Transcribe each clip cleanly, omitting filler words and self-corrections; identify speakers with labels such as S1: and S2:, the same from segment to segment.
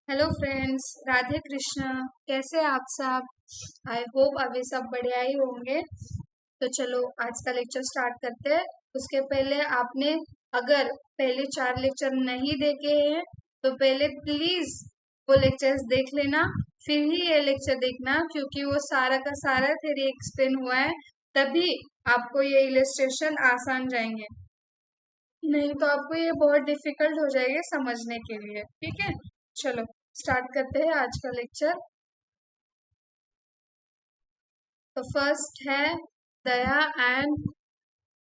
S1: Hello friends, Radhe Krishna. कैसे आप सब? आई होप अभी सब बढ़िया ही होंगे। तो चलो आज का लेक्चर स्टार्ट करते हैं। उसके पहले आपने अगर पहले 4 लेक्चर नहीं देखे हैं तो पहले प्लीज वो लेक्चर्स देख लेना, फिर ही ये लेक्चर देखना, क्योंकि वो सारा का सारा थ्योरी एक्सप्लेन हुआ है। तभी आपको ये इलस्ट्रेशन आसान जाएंगे, नहीं तो आपको ये बहुत डिफिकल्ट हो जाएगा समझने के लिए। ठीक है, चलो स्टार्ट करते हैं आज का लेक्चर। तो फर्स्ट है Daya and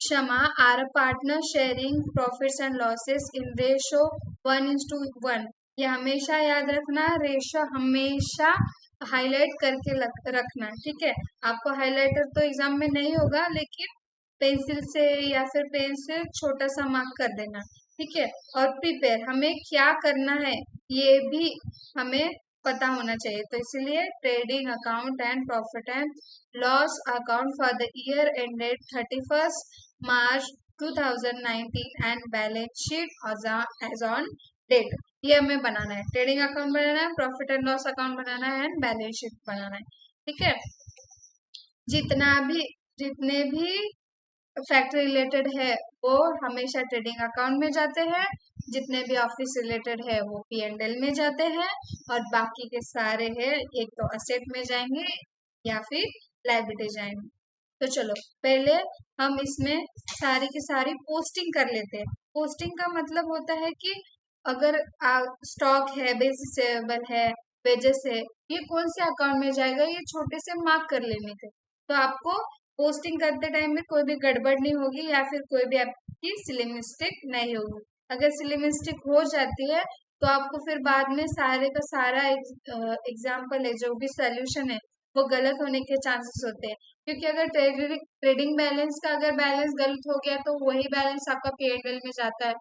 S1: Kshama are a partner sharing profits and losses in ratio 1:1। ये हमेशा याद रखना, रेशो हमेशा हाईलाइट करके रखना। ठीक है, आपको हाईलाइटर तो एग्जाम में नहीं होगा, लेकिन पेंसिल से या फिर पेन से छोटा सा मार्क कर देना। ठीक है, और प्रिपेयर हमें क्या करना है ये भी हमें पता होना चाहिए। तो इसलिए trading account and profit and loss account for the year ended 31st March 2019 and balance sheet as on date. ये हमें बनाना है, ट्रेडिंग अकाउंट बनाना है, प्रॉफिट एंड लॉस अकाउंट बनाना है एंड बैलेंस शीट बनाना है। ठीक है, जितने भी फैक्ट्री रिलेटेड है वो हमेशा ट्रेडिंग अकाउंट में जाते हैं, जितने भी ऑफिस रिलेटेड है वो P&L में जाते हैं, और बाकी के सारे है एक तो असेट में जाएंगे या फिर लायबिलिटी जाएंगे। तो चलो पहले हम इसमें सारी की सारी पोस्टिंग कर लेते हैं। पोस्टिंग का मतलब होता है कि अगर स्टॉक है, बेसिसेबल है, वेजेस है, ये कौन से अकाउंट में जाएगा ये छोटे से मार्क कर लेने थे, तो आपको पोस्टिंग करते टाइम में कोई भी गड़बड़ नहीं होगी या फिर कोई भी आपकी सिली मिस्टेक नहीं होगी। अगर सिली मिस्टेक हो जाती है तो आपको फिर बाद में सारे का सारा एग्जाम्पल है, जो भी सोल्यूशन है, वो गलत होने के चांसेस होते हैं। क्योंकि अगर ट्रेडिंग बैलेंस का अगर बैलेंस गलत हो गया तो वही बैलेंस आपका P&L में जाता है,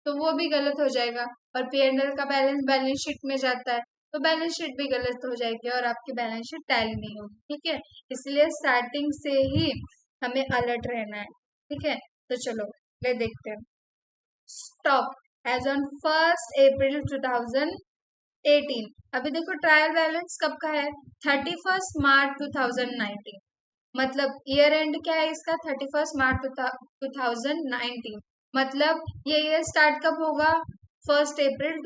S1: तो वो भी गलत हो जाएगा। और P&L का बैलेंस बैलेंस शीट में जाता है तो बैलेंस शीट भी गलत हो जाएगी और आपकी बैलेंस शीट टैली नहीं होगी। ठीक है, इसलिए स्टार्टिंग से ही हमें अलर्ट रहना है। ठीक है, तो चलो ले देखते हैं। स्टॉक एज ऑन 1 अप्रैल 2018। अभी देखो ट्रायल बैलेंस कब का है, 31 मार्च 2019। मतलब ईयर एंड क्या है इसका, 31 मार्च 2019। मतलब ये ईयर स्टार्ट कब होगा, 1 अप्रैल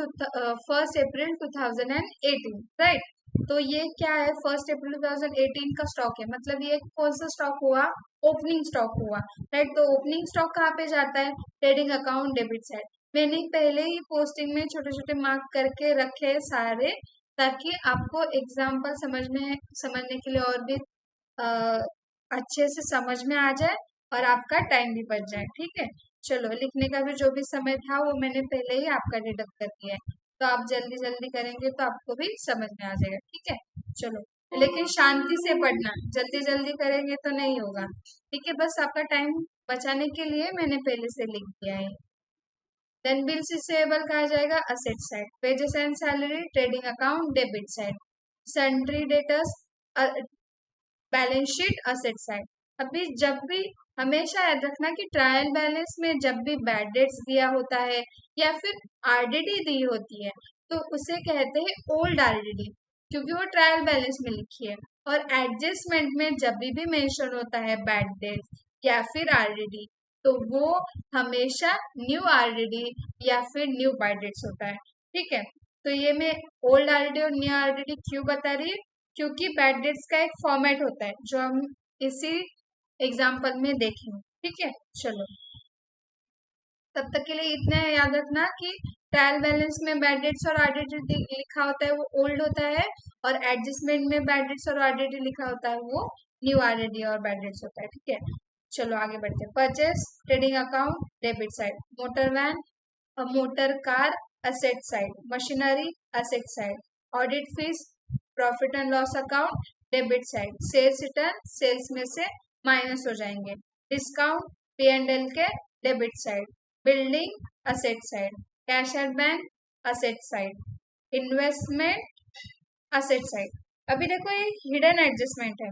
S1: 2018, राइट। तो ये क्या है, 1 अप्रैल 2018 का स्टॉक है, मतलब ये कौन सा स्टॉक हुआ, ओपनिंग स्टॉक हुआ, राइट। तो ओपनिंग स्टॉक कहाँ पे जाता है, ट्रेडिंग अकाउंट डेबिट साइड। मैंने पहले ही पोस्टिंग में छोटे छोटे मार्क करके रखे सारे, ताकि आपको एग्जाम्पल समझने के लिए और भी अच्छे से समझ में आ जाए और आपका टाइम भी बच जाए। ठीक है, चलो लिखने का भी जो भी समय था वो मैंने पहले ही आपका डिडक्ट कर दिया है, तो आप जल्दी जल्दी करेंगे तो आपको भी समझ में आ जाएगा। ठीक है, चलो लेकिन शांति से पढ़ना, जल्दी जल्दी करेंगे तो नहीं होगा। ठीक है, बस आपका टाइम बचाने के लिए मैंने पहले से लिख दिया है। देन बिल्स रिसीवेबल कहा जाएगा asset side, wages and salary trading account debit side, sundry debtors balance sheet asset side. अभी जब भी हमेशा याद रखना कि ट्रायल बैलेंस में जब भी बैड डेट्स दिया होता है या फिर आरडीडी दी होती है तो उसे कहते हैं ओल्ड आरडीडी, क्योंकि वो ट्रायल बैलेंस में लिखी है। और एडजस्टमेंट में जब भी मेंशन होता है बैड डेट्स या फिर आरडीडी, तो वो हमेशा न्यू आरडीडी या फिर न्यू बैड डेट्स होता है। ठीक है, तो ये मैं ओल्ड आरडीडी और न्यू आरडीडी क्यों बता रही, क्योंकि बैड डेट्स का एक फॉर्मेट होता है जो हम इसी एग्जाम्पल में देखेंगे। ठीक है, चलो तब तक के लिए इतना याद रखना कि ट्रायल बैलेंस में बैड डेट्स और आरडीडी लिखा होता है वो ओल्ड होता है, और एडजस्टमेंट में बैड डेट्स और आरडीडी लिखा होता है वो न्यू आरडीडी और बैड डेट्स होता है। ठीक है, चलो आगे बढ़ते हैं। Purchase trading account debit side, motor van motor car asset side, machinery asset side, audit fees profit and loss account debit side, sales return sales में से माइनस हो जाएंगे, डिस्काउंट P&L के debit side, building asset side, cash at bank asset side, investment asset side. अभी देखो ये hidden adjustment है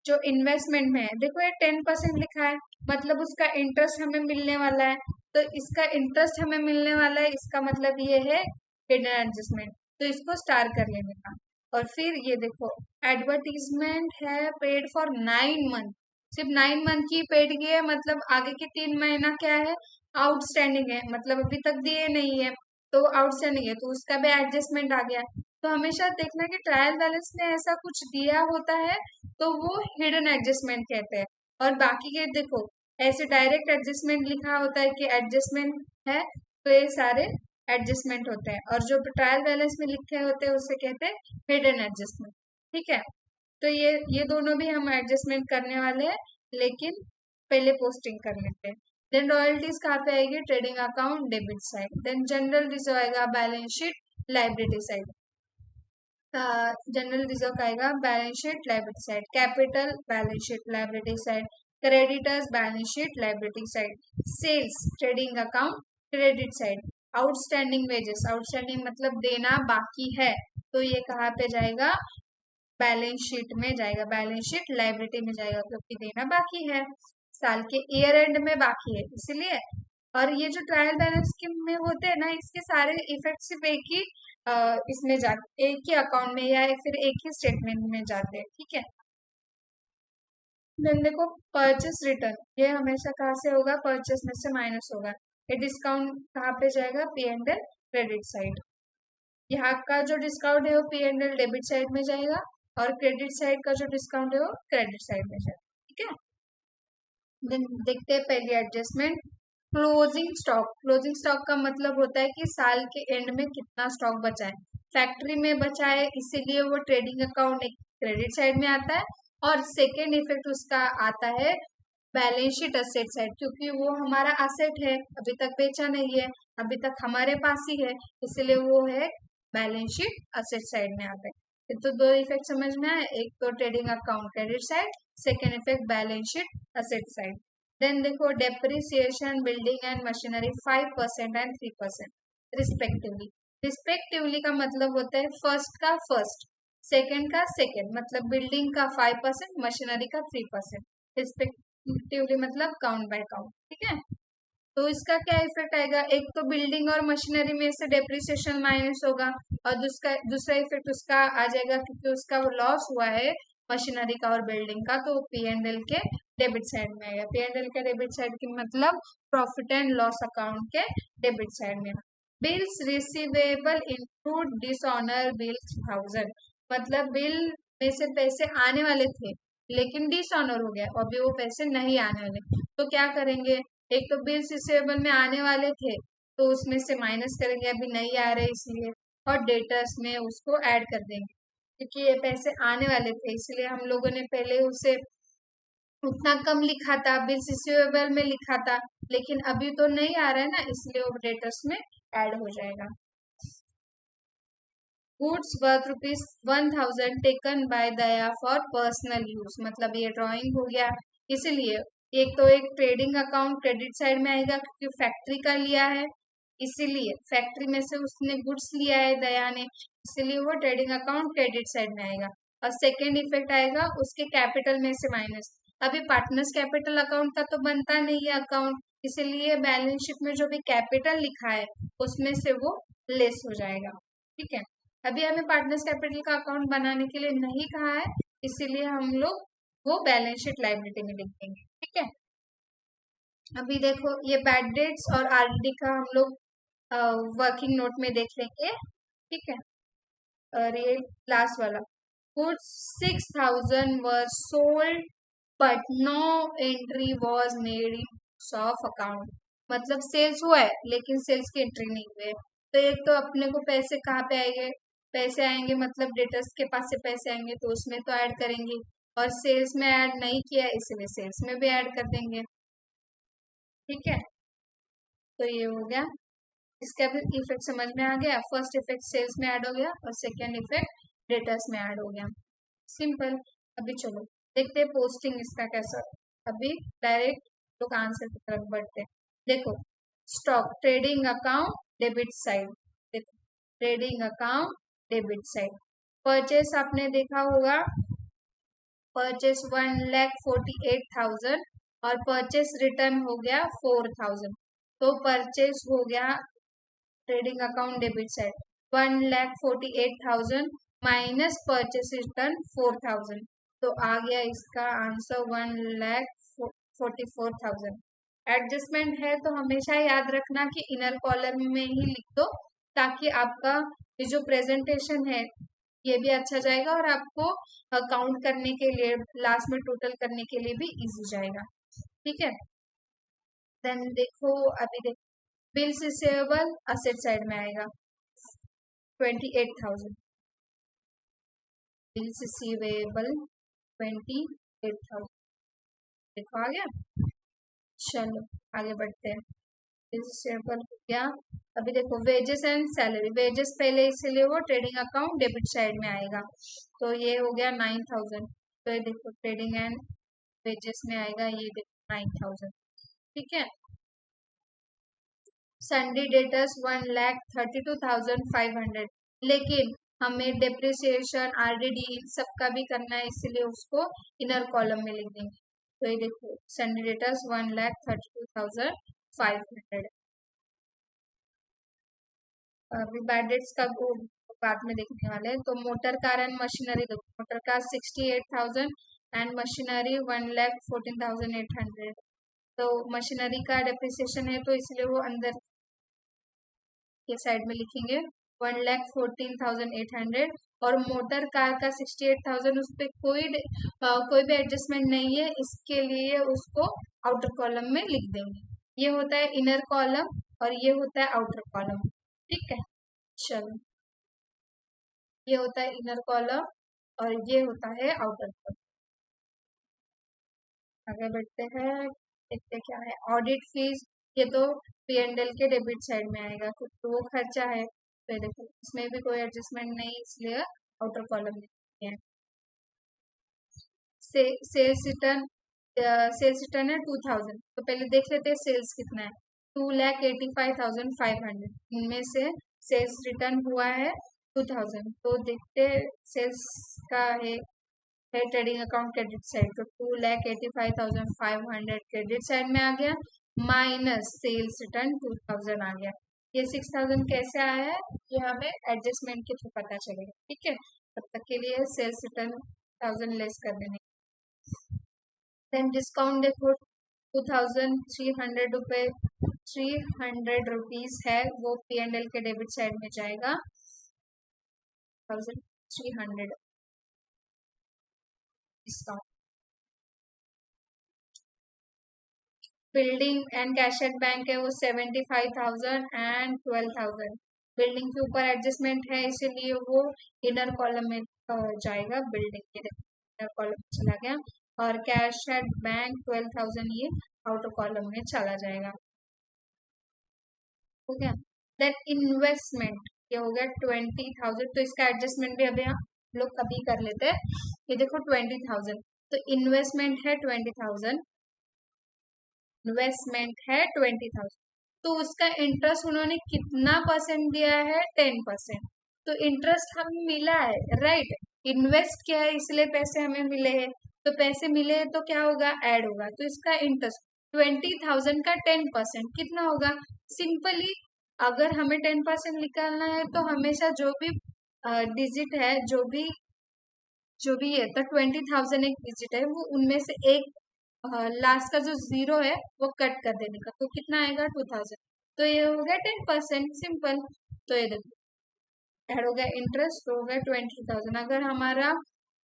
S1: जो इन्वेस्टमेंट में है, देखो ये 10% लिखा है, मतलब उसका इंटरेस्ट हमें मिलने वाला है। तो इसका इंटरेस्ट हमें मिलने वाला है, इसका मतलब ये है हिडन एडजस्टमेंट। तो इसको स्टार कर लेने का। और फिर ये देखो, एडवर्टीजमेंट है पेड फॉर 9 मंथ, सिर्फ 9 मंथ की पेड की है, मतलब आगे के 3 महीना क्या है, आउटस्टैंडिंग है, मतलब अभी तक दिए नहीं है तो आउटस्टैंडिंग है, तो उसका भी एडजस्टमेंट आ गया। तो हमेशा देखना कि ट्रायल बैलेंस में ऐसा कुछ दिया होता है तो वो हिडन एडजस्टमेंट कहते हैं। और बाकी के देखो, ऐसे डायरेक्ट एडजस्टमेंट लिखा होता है कि एडजस्टमेंट है, तो ये सारे एडजस्टमेंट होते हैं, और जो ट्रायल बैलेंस में लिखे होते हैं उसे कहते हैं हिडन एडजस्टमेंट। ठीक है, तो ये दोनों भी हम एडजस्टमेंट करने वाले हैं, लेकिन पहले पोस्टिंग कर लेते हैं। देन रॉयल्टीज कहाँ पे आएगी, trading account debit side. Then general reserve आएगा balance sheet liability side. General reserve आएगा balance sheet liability side. Capital balance sheet liability side. Creditors balance sheet liability side. Sales trading account credit side. Outstanding wages, outstanding मतलब देना बाकी है, तो ये कहाँ पे जाएगा, बैलेंस शीट में जाएगा, बैलेंस शीट लाइबिलिटी में जाएगा, क्योंकि देना बाकी है, साल के ईयर एंड में बाकी है इसलिए। और ये जो ट्रायल बैलेंस के में होते हैं ना, इसके सारे इफेक्ट सिर्फ एक ही इसमें जाते, एक ही अकाउंट में या फिर एक ही स्टेटमेंट में जाते हैं। ठीक है, देन देखो परचेस रिटर्न, ये हमेशा कहाँ से होगा, परचेस में से माइनस होगा। ये डिस्काउंट कहाँ पे जाएगा, P and L credit side. यहाँ का जो डिस्काउंट है वो P and L debit side में जाएगा, और क्रेडिट साइड का जो डिस्काउंट है वो क्रेडिट साइड में जाएगा। ठीक है, देन देखते हैं पहली adjustment, closing stock. Closing stock का मतलब होता है कि साल के एंड में कितना स्टॉक बचा है, फैक्ट्री में बचा है, इसीलिए वो ट्रेडिंग अकाउंट एक क्रेडिट साइड में आता है। और सेकेंड इफेक्ट उसका आता है बैलेंस शीट असेट साइड, क्योंकि वो हमारा असेट है, अभी तक बेचा नहीं है, अभी तक हमारे पास ही है, इसलिए वो है बैलेंस शीट असेट साइड में आता है। ये तो दो इफेक्ट समझ में आए, एक तो trading account credit side, second effect balance sheet asset side. Then देखो depreciation building and machinery 5% and 3% respectively. Respectively का मतलब होता है फर्स्ट का फर्स्ट, सेकेंड का सेकेंड, मतलब बिल्डिंग का 5%, मशीनरी का 3%, रिस्पेक्टिवली मतलब काउंट बाय काउंट। ठीक है, तो इसका क्या इफेक्ट आएगा, एक तो बिल्डिंग और मशीनरी में से डेप्रिसिएशन माइनस होगा, और दूसरा इफेक्ट उसका आ जाएगा क्योंकि उसका वो लॉस हुआ है मशीनरी का और बिल्डिंग का, तो पी एंड एल के डेबिट साइड में आएगा। पी एंड एल के डेबिट साइड की मतलब प्रॉफिट एंड लॉस अकाउंट के डेबिट साइड में। Bills receivable include dishonour bill 1000, मतलब बिल में से पैसे आने वाले थे लेकिन डिसऑनर हो गया, अभी वो पैसे नहीं आने वाले, तो क्या करेंगे, एक तो बिल्स रिसीवेबल में आने वाले थे तो उसमें से माइनस करेंगे, अभी नहीं आ रहे इसलिए, और डेटर्स में उसको ऐड कर देंगे, क्योंकि ये पैसे आने वाले थे इसलिए हम लोगों ने पहले उसे उतना कम लिखा था, बिल्स रिसीवेबल में लिखा था, लेकिन अभी तो नहीं आ रहा है ना, इसलिए वो डेटर्स में ऐड हो जाएगा। Goods worth ₹1000 taken by Daya for personal use, मतलब ये ड्राइंग हो गया, इसीलिए एक तो एक ट्रेडिंग अकाउंट क्रेडिट साइड में आएगा क्योंकि फैक्ट्री का लिया है, इसीलिए फैक्ट्री में से उसने गुड्स लिया है दया ने, इसीलिए वो ट्रेडिंग अकाउंट क्रेडिट साइड में आएगा। और सेकेंड इफेक्ट आएगा उसके कैपिटल में से माइनस, अभी पार्टनर्स कैपिटल अकाउंट का तो बनता नहीं है अकाउंट, इसीलिए बैलेंस शीट में जो भी कैपिटल लिखा है उसमें से वो लेस हो जाएगा। ठीक है, अभी हमें पार्टनर्स कैपिटल का अकाउंट बनाने के लिए नहीं कहा है, इसीलिए हम लोग वो बैलेंस शीट लाइबिलिटी में लिख देंगे। ठीक है, अभी देखो ये बैड डेट्स और आरडी का हम लोग वर्किंग नोट में देख लेंगे। ठीक है, और ये लास्ट वाला, goods 6000 were sold but no entry was made in of account, मतलब सेल्स हुआ है लेकिन सेल्स की एंट्री नहीं हुई है, तो एक तो अपने को पैसे कहाँ पे आएंगे, पैसे आएंगे मतलब डेटर्स के पास से पैसे आएंगे तो उसमें तो ऐड करेंगे, और सेल्स में ऐड नहीं किया इसलिए सेल्स में भी ऐड कर देंगे। ठीक है, तो ये हो गया, इसका भी इफेक्ट समझ में आ गया, फर्स्ट इफेक्ट सेल्स में ऐड हो गया और सेकेंड इफेक्ट डेटर्स में ऐड हो गया, सिंपल। अभी चलो देखते हैं पोस्टिंग इसका कैसा, अभी डायरेक्ट लोग आंसर की तरफ बढ़ते हैं। देखो stock trading account debit side, देखो trading account debit side, purchase आपने देखा होगा, परचेस 1,48,000 और परचेस रिटर्न हो गया 4,000, तो परचेस हो गया trading account debit side, 1,48,000 minus purchase return 4,000, तो आ गया इसका आंसर 1,44,000। एडजस्टमेंट है तो हमेशा याद रखना कि इनर कॉलम में ही लिख दो, ताकि आपका ये जो प्रेजेंटेशन है ये भी अच्छा जाएगा और आपको काउंट करने के लिए लास्ट में टोटल करने के लिए भी इजी जाएगा। ठीक है, देन देखो अभी देखो बिल्स रिसीवेबल असेट साइड में आएगा 28,000, बिल्स रिसीवेबल 28,000, देखो आ गया। चलो आगे बढ़ते हैं, बिल्स रिसीवेबल हो गया। अभी देखो वेजेस एंड सैलरी, वेजेस पहले इसलिए वो ट्रेडिंग अकाउंट डेबिट साइड में आएगा, तो ये हो गया 9,000, तो ये देखो ट्रेडिंग एंड वेजेस में आएगा, ये देखो 9,000। ठीक है, सन्डी डेटर्स 1,32,500, लेकिन हमें डेप्रिसिएशन आरडीडी इन सबका भी करना है, इसलिए उसको इनर कॉलम में लिख देंगे। तो ये देखो सन्डी डेटर्स 1,32,500। अभी बैड डेट्स का वो बाद में देखने वाले हैं। तो मोटर कार एंड मशीनरी देखो, मोटर कार 68,000 एंड मशीनरी 1,14,800, तो मशीनरी का डेप्रिसिएशन है तो इसलिए वो अंदर के साइड में लिखेंगे 1,14,800, और मोटर कार का 68,000 उस पर कोई भी एडजस्टमेंट नहीं है, इसके लिए उसको आउटर कॉलम में लिख देंगे। ये होता है इनर कॉलम और ये होता है आउटर कॉलम। ठीक है, चलो ये होता है इनर कॉलम और ये होता है आउटर कॉलम। आगे बढ़ते हैं, देखते क्या है। ऑडिट फीस, ये तो पी एंड एल के डेबिट साइड में आएगा, तो वो खर्चा है, तो देखो इसमें भी कोई एडजस्टमेंट नहीं, इसलिए आउटर कॉलम में है। सेल्स रिटर्न, सेल्स रिटर्न है 2,000, तो पहले देख लेते हैं सेल्स कितना है, 2,85,500, इनमें से सेल्स रिटर्न हुआ है 2,000, तो देखते सेल्स का है ट्रेडिंग अकाउंट क्रेडिट साइड, तो 2,85,500 क्रेडिट साइड में आ गया, माइनस सेल्स रिटर्न 2,000 आ गया। ये 6,000 कैसे आया है, ये हमें एडजस्टमेंट के थ्रू पता चलेगा। ठीक है, तब तक के लिए सेल्स रिटर्न 1,000 लेस कर देने। देन डिस्काउंट देखो 2,300 रुपये, 300 रुपीज है, वो पी एंड एल के डेबिट साइड में जाएगा 1,300 discount. Building and cash at bank है वो 75,000 एंड 12,000, बिल्डिंग के ऊपर एडजस्टमेंट है इसीलिए वो इनर कॉलम में जाएगा, बिल्डिंग के इनर कॉलम में चला गया, और कैश एट बैंक 12,000 ये आउटर कॉलम में चला जाएगा। हो गया। देन इन्वेस्टमेंट, ये हो गया 20,000, तो इसका एडजस्टमेंट भी अभी हम लोग कभी कर लेते हैं। ये देखो 20,000, तो इन्वेस्टमेंट है 20,000, इन्वेस्टमेंट है 20,000, तो उसका इंटरेस्ट उन्होंने कितना परसेंट दिया है, 10%, तो इंटरेस्ट हमें मिला है, राइट, इन्वेस्ट किया है इसलिए पैसे हमें मिले हैं, तो पैसे मिले हैं तो क्या होगा, ऐड होगा, तो इसका इंटरेस्ट 20,000 का 10% कितना होगा, सिंपली अगर हमें 10% निकालना है तो हमेशा जो भी डिजिट है, जो भी है, तो 20,000 एक डिजिट है, वो उनमें से एक लास्ट का जो जीरो है वो कट कर देने का, तो कितना आएगा 2,000, तो ये हो गया 10%, सिंपल। तो ये देखो ऐड हो गया इंटरेस्ट, तो हो गया 20,000। अगर हमारा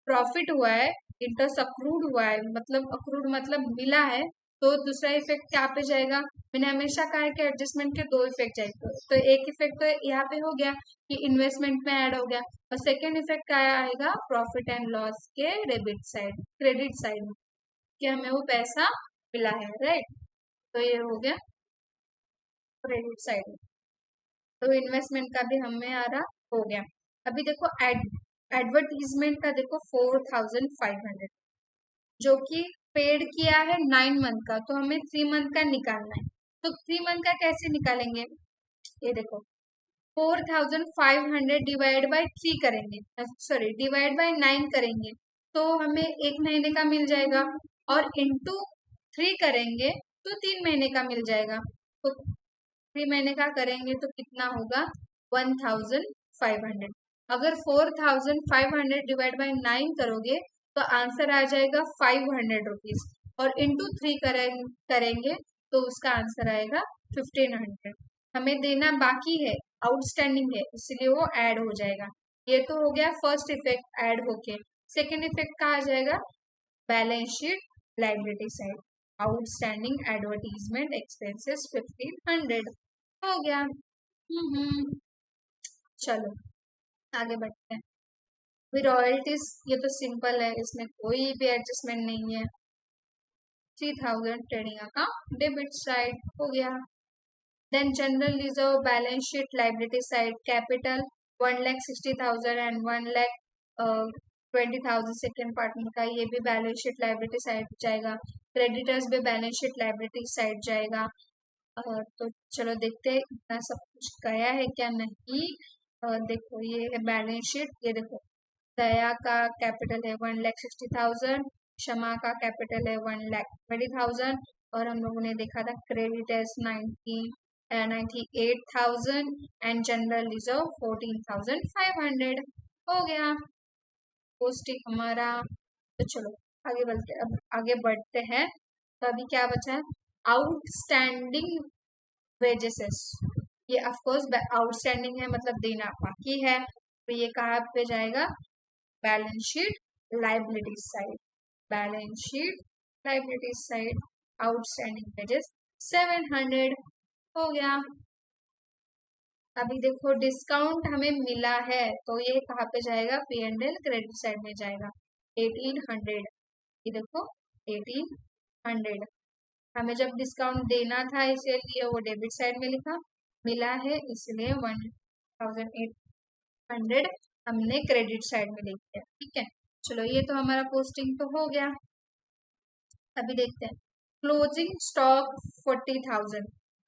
S1: प्रॉफिट हुआ है, इंटरेस्ट अक्रूड हुआ है, मतलब अक्रूड मतलब मिला है, तो दूसरा इफेक्ट क्या पे जाएगा, मैंने हमेशा कहा है कि एडजस्टमेंट के दो इफेक्ट जाएंगे, तो एक इफेक्ट तो यहाँ पे हो गया कि इन्वेस्टमेंट में ऐड हो गया, और सेकेंड इफेक्ट क्या आएगा, प्रॉफिट एंड लॉस के डेबिट साइड, क्रेडिट साइड में, कि हमें वो पैसा मिला है, राइट, तो ये हो गया क्रेडिट साइड में, तो इन्वेस्टमेंट का भी हमें आ रहा हो गया। अभी देखो एडवर्टीजमेंट का देखो 4,500, जो कि पेड किया है 9 मंथ का, तो हमें 3 मंथ का निकालना है, तो 3 मंथ का कैसे निकालेंगे, ये देखो 4,500 डिवाइड बाय 3 करेंगे, सॉरी डिवाइड बाय 9 करेंगे, तो हमें एक महीने का मिल जाएगा, और इंटू 3 करेंगे तो 3 महीने का मिल जाएगा, तो 3 महीने का करेंगे तो कितना होगा 1,500, 4,500। अगर 4,500 डिवाइड बाय 9 करोगे तो आंसर आ जाएगा 500 रुपीज, और इंटू 3 करेंगे तो उसका आंसर आएगा 1,500। हमें देना बाकी है, आउटस्टैंडिंग है, इसलिए वो ऐड हो जाएगा। ये तो हो गया फर्स्ट इफेक्ट ऐड होके। सेकेंड इफेक्ट कहा जाएगा balance sheet liability side, outstanding advertisement expenses 1,500 हो गया। चलो आगे बढ़ते हैं। फिर रॉयल्टीज, ये तो सिंपल है, इसमें कोई भी एडजस्टमेंट नहीं है। 3,000 ट्रेडिंग अकाउंट डेबिट साइड हो गया। Then general reserve balance sheet liability side, capital 1,60,000 and 1,20,000 second partner का, ये भी बैलेंस शीट लाइबिलिटी साइड जाएगा। क्रेडिटर्स भी बैलेंस शीट लाइबिलिटी साइड जाएगा। तो चलो देखते हैं इतना सब कुछ गया है क्या नहीं। देखो ये है बैलेंस शीट, ये देखो दया का कैपिटल है 1,60,000, क्षमा का कैपिटल है 1,20,000, और हम लोगों ने देखा था क्रेडिटर्स 98,000 एंड जनरल रिजर्व 14,500 हो गया पोस्टिंग हमारा। तो चलो आगे बढ़ते हैं। तो अभी क्या बचा है, आउटस्टैंडिंग वेजेसेस। ये ऑफकोर्स आउटस्टैंडिंग है, मतलब देना बाकी है, तो ये कहाँ पे जाएगा, balance sheet liability side, balance sheet liability side, outstanding wages 700 हो गया। अभी देखो डिस्काउंट हमें मिला है, तो ये कहाँ पे जाएगा, P&L क्रेडिट साइड में जाएगा 1,800। ये देखो 1,800 हमें जब डिस्काउंट देना था इसलिए वो डेबिट साइड में लिखा, मिला है इसलिए 1,800 हमने क्रेडिट साइड में लिख दिया। ठीक है, चलो ये तो हमारा पोस्टिंग तो हो गया। अभी देखते हैं क्लोजिंग स्टॉक 40,000।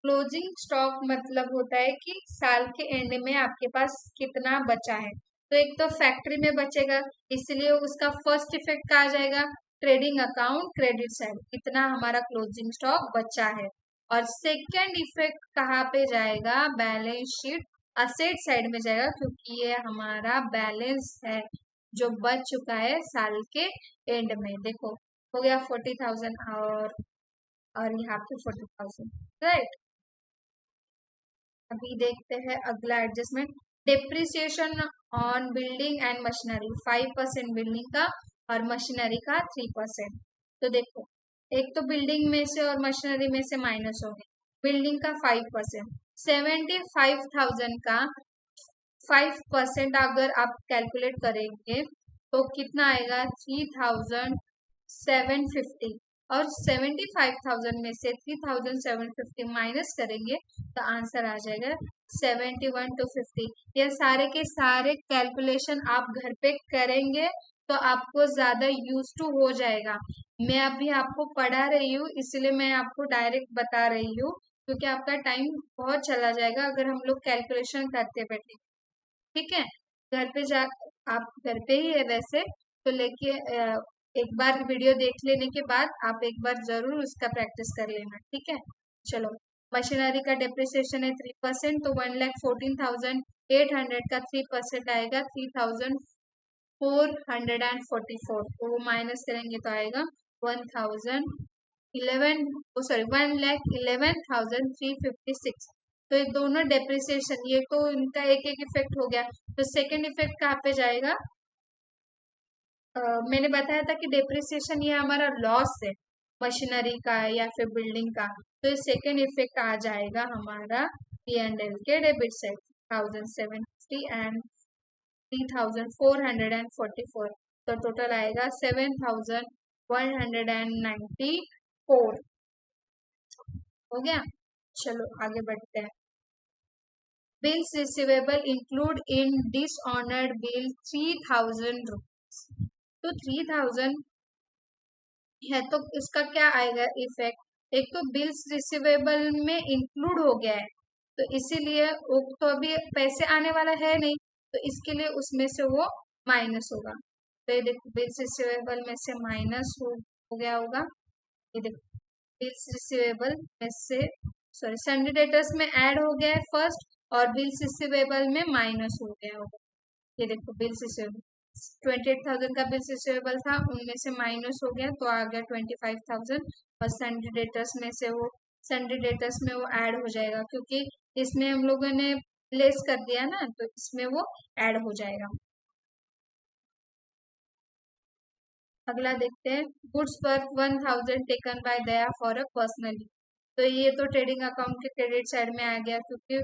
S1: क्लोजिंग स्टॉक मतलब होता है कि साल के एंड में आपके पास कितना बचा है। तो एक तो फैक्ट्री में बचेगा, इसलिए उसका फर्स्ट इफेक्ट कहा जाएगा ट्रेडिंग अकाउंट क्रेडिट साइड, कितना हमारा क्लोजिंग स्टॉक बचा है। और सेकेंड इफेक्ट कहाँ पे जाएगा, बैलेंस शीट असेट साइड में जाएगा, क्योंकि ये हमारा बैलेंस है जो बच चुका है साल के एंड में। देखो हो गया 40,000 और यहाँ पे 40,000, राइट। अभी देखते हैं अगला adjustment, depreciation on building and machinery 5% building का और मशीनरी का 3%। तो देखो एक तो बिल्डिंग में से और मशीनरी में से माइनस हो गया, बिल्डिंग का 5%, 75,000 का 5% अगर आप कैलकुलेट करेंगे तो कितना आएगा 3,750, और 75,000 में से 3,750 माइनस करेंगे तो आंसर आ जाएगा 71,250। ये सारे के सारे कैलकुलेशन आप घर पे करेंगे तो आपको ज्यादा यूज टू हो जाएगा। मैं अभी आपको पढ़ा रही हूँ इसलिए मैं आपको डायरेक्ट बता रही हूँ, क्योंकि आपका टाइम बहुत चला जाएगा अगर हम लोग कैलकुलेशन करते बैठे। ठीक है, घर पे जा, आप घर पे ही है वैसे तो लेके एक बार वीडियो देख लेने के बाद आप एक बार जरूर उसका प्रैक्टिस कर लेना। ठीक है, चलो मशीनरी का डेप्रिसिएशन है 3%, तो 1,14,800 का 3% आएगा 3,444, तो वो माइनस करेंगे तो आएगा 1,11,356। तो ये दोनों डेप्रिसिएशन, ये तो इनका एक एक इफेक्ट हो गया। तो सेकेंड इफेक्ट कहाँ पे जाएगा, मैंने बताया था कि डेप्रिसिएशन ये हमारा लॉस है मशीनरी का या फिर बिल्डिंग का, तो ये सेकेंड इफेक्ट आ जाएगा हमारा P&L के डेबिट साइड 1,750 एंड 3,444, तो टोटल आएगा 7,194 हो गया। चलो आगे बढ़ते हैं। Bills receivable include in dishonoured bill 3,000 rupees. तो 3,000 है तो इसका क्या आएगा इफेक्ट, एक तो बिल्स रिसीवेबल में इंक्लूड हो गया है तो इसीलिए वो तो अभी पैसे आने वाला है नहीं, तो इसके लिए उसमें से वो माइनस होगा। तो ये देखो बिल्स रिसीवेबल में से माइनस हो गया होगा। ये देखो बिल्स रिसीवेबल में से सॉरी सन्डे डेटर्स में ऐड हो गया है फर्स्ट, और बिल्स रिसीवेबल में माइनस हो गया होगा। ये देखो बिल्स रिसीवेबल 28,000 का बिल्स रिसीवेबल था, उनमें से माइनस हो गया तो आ गया 25,000। और सन्ड्री डेटर्स में से वो सन्ड्री डेटर्स में वो ऐड हो जाएगा, क्योंकि इसमें हम लोगों ने लेस कर दिया ना, तो इसमें वो ऐड हो जाएगा। अगला देखते हैं, goods worth 1,000 taken by Daya for a personal. तो ये तो ट्रेडिंग अकाउंट के क्रेडिट साइड में आ गया, क्योंकि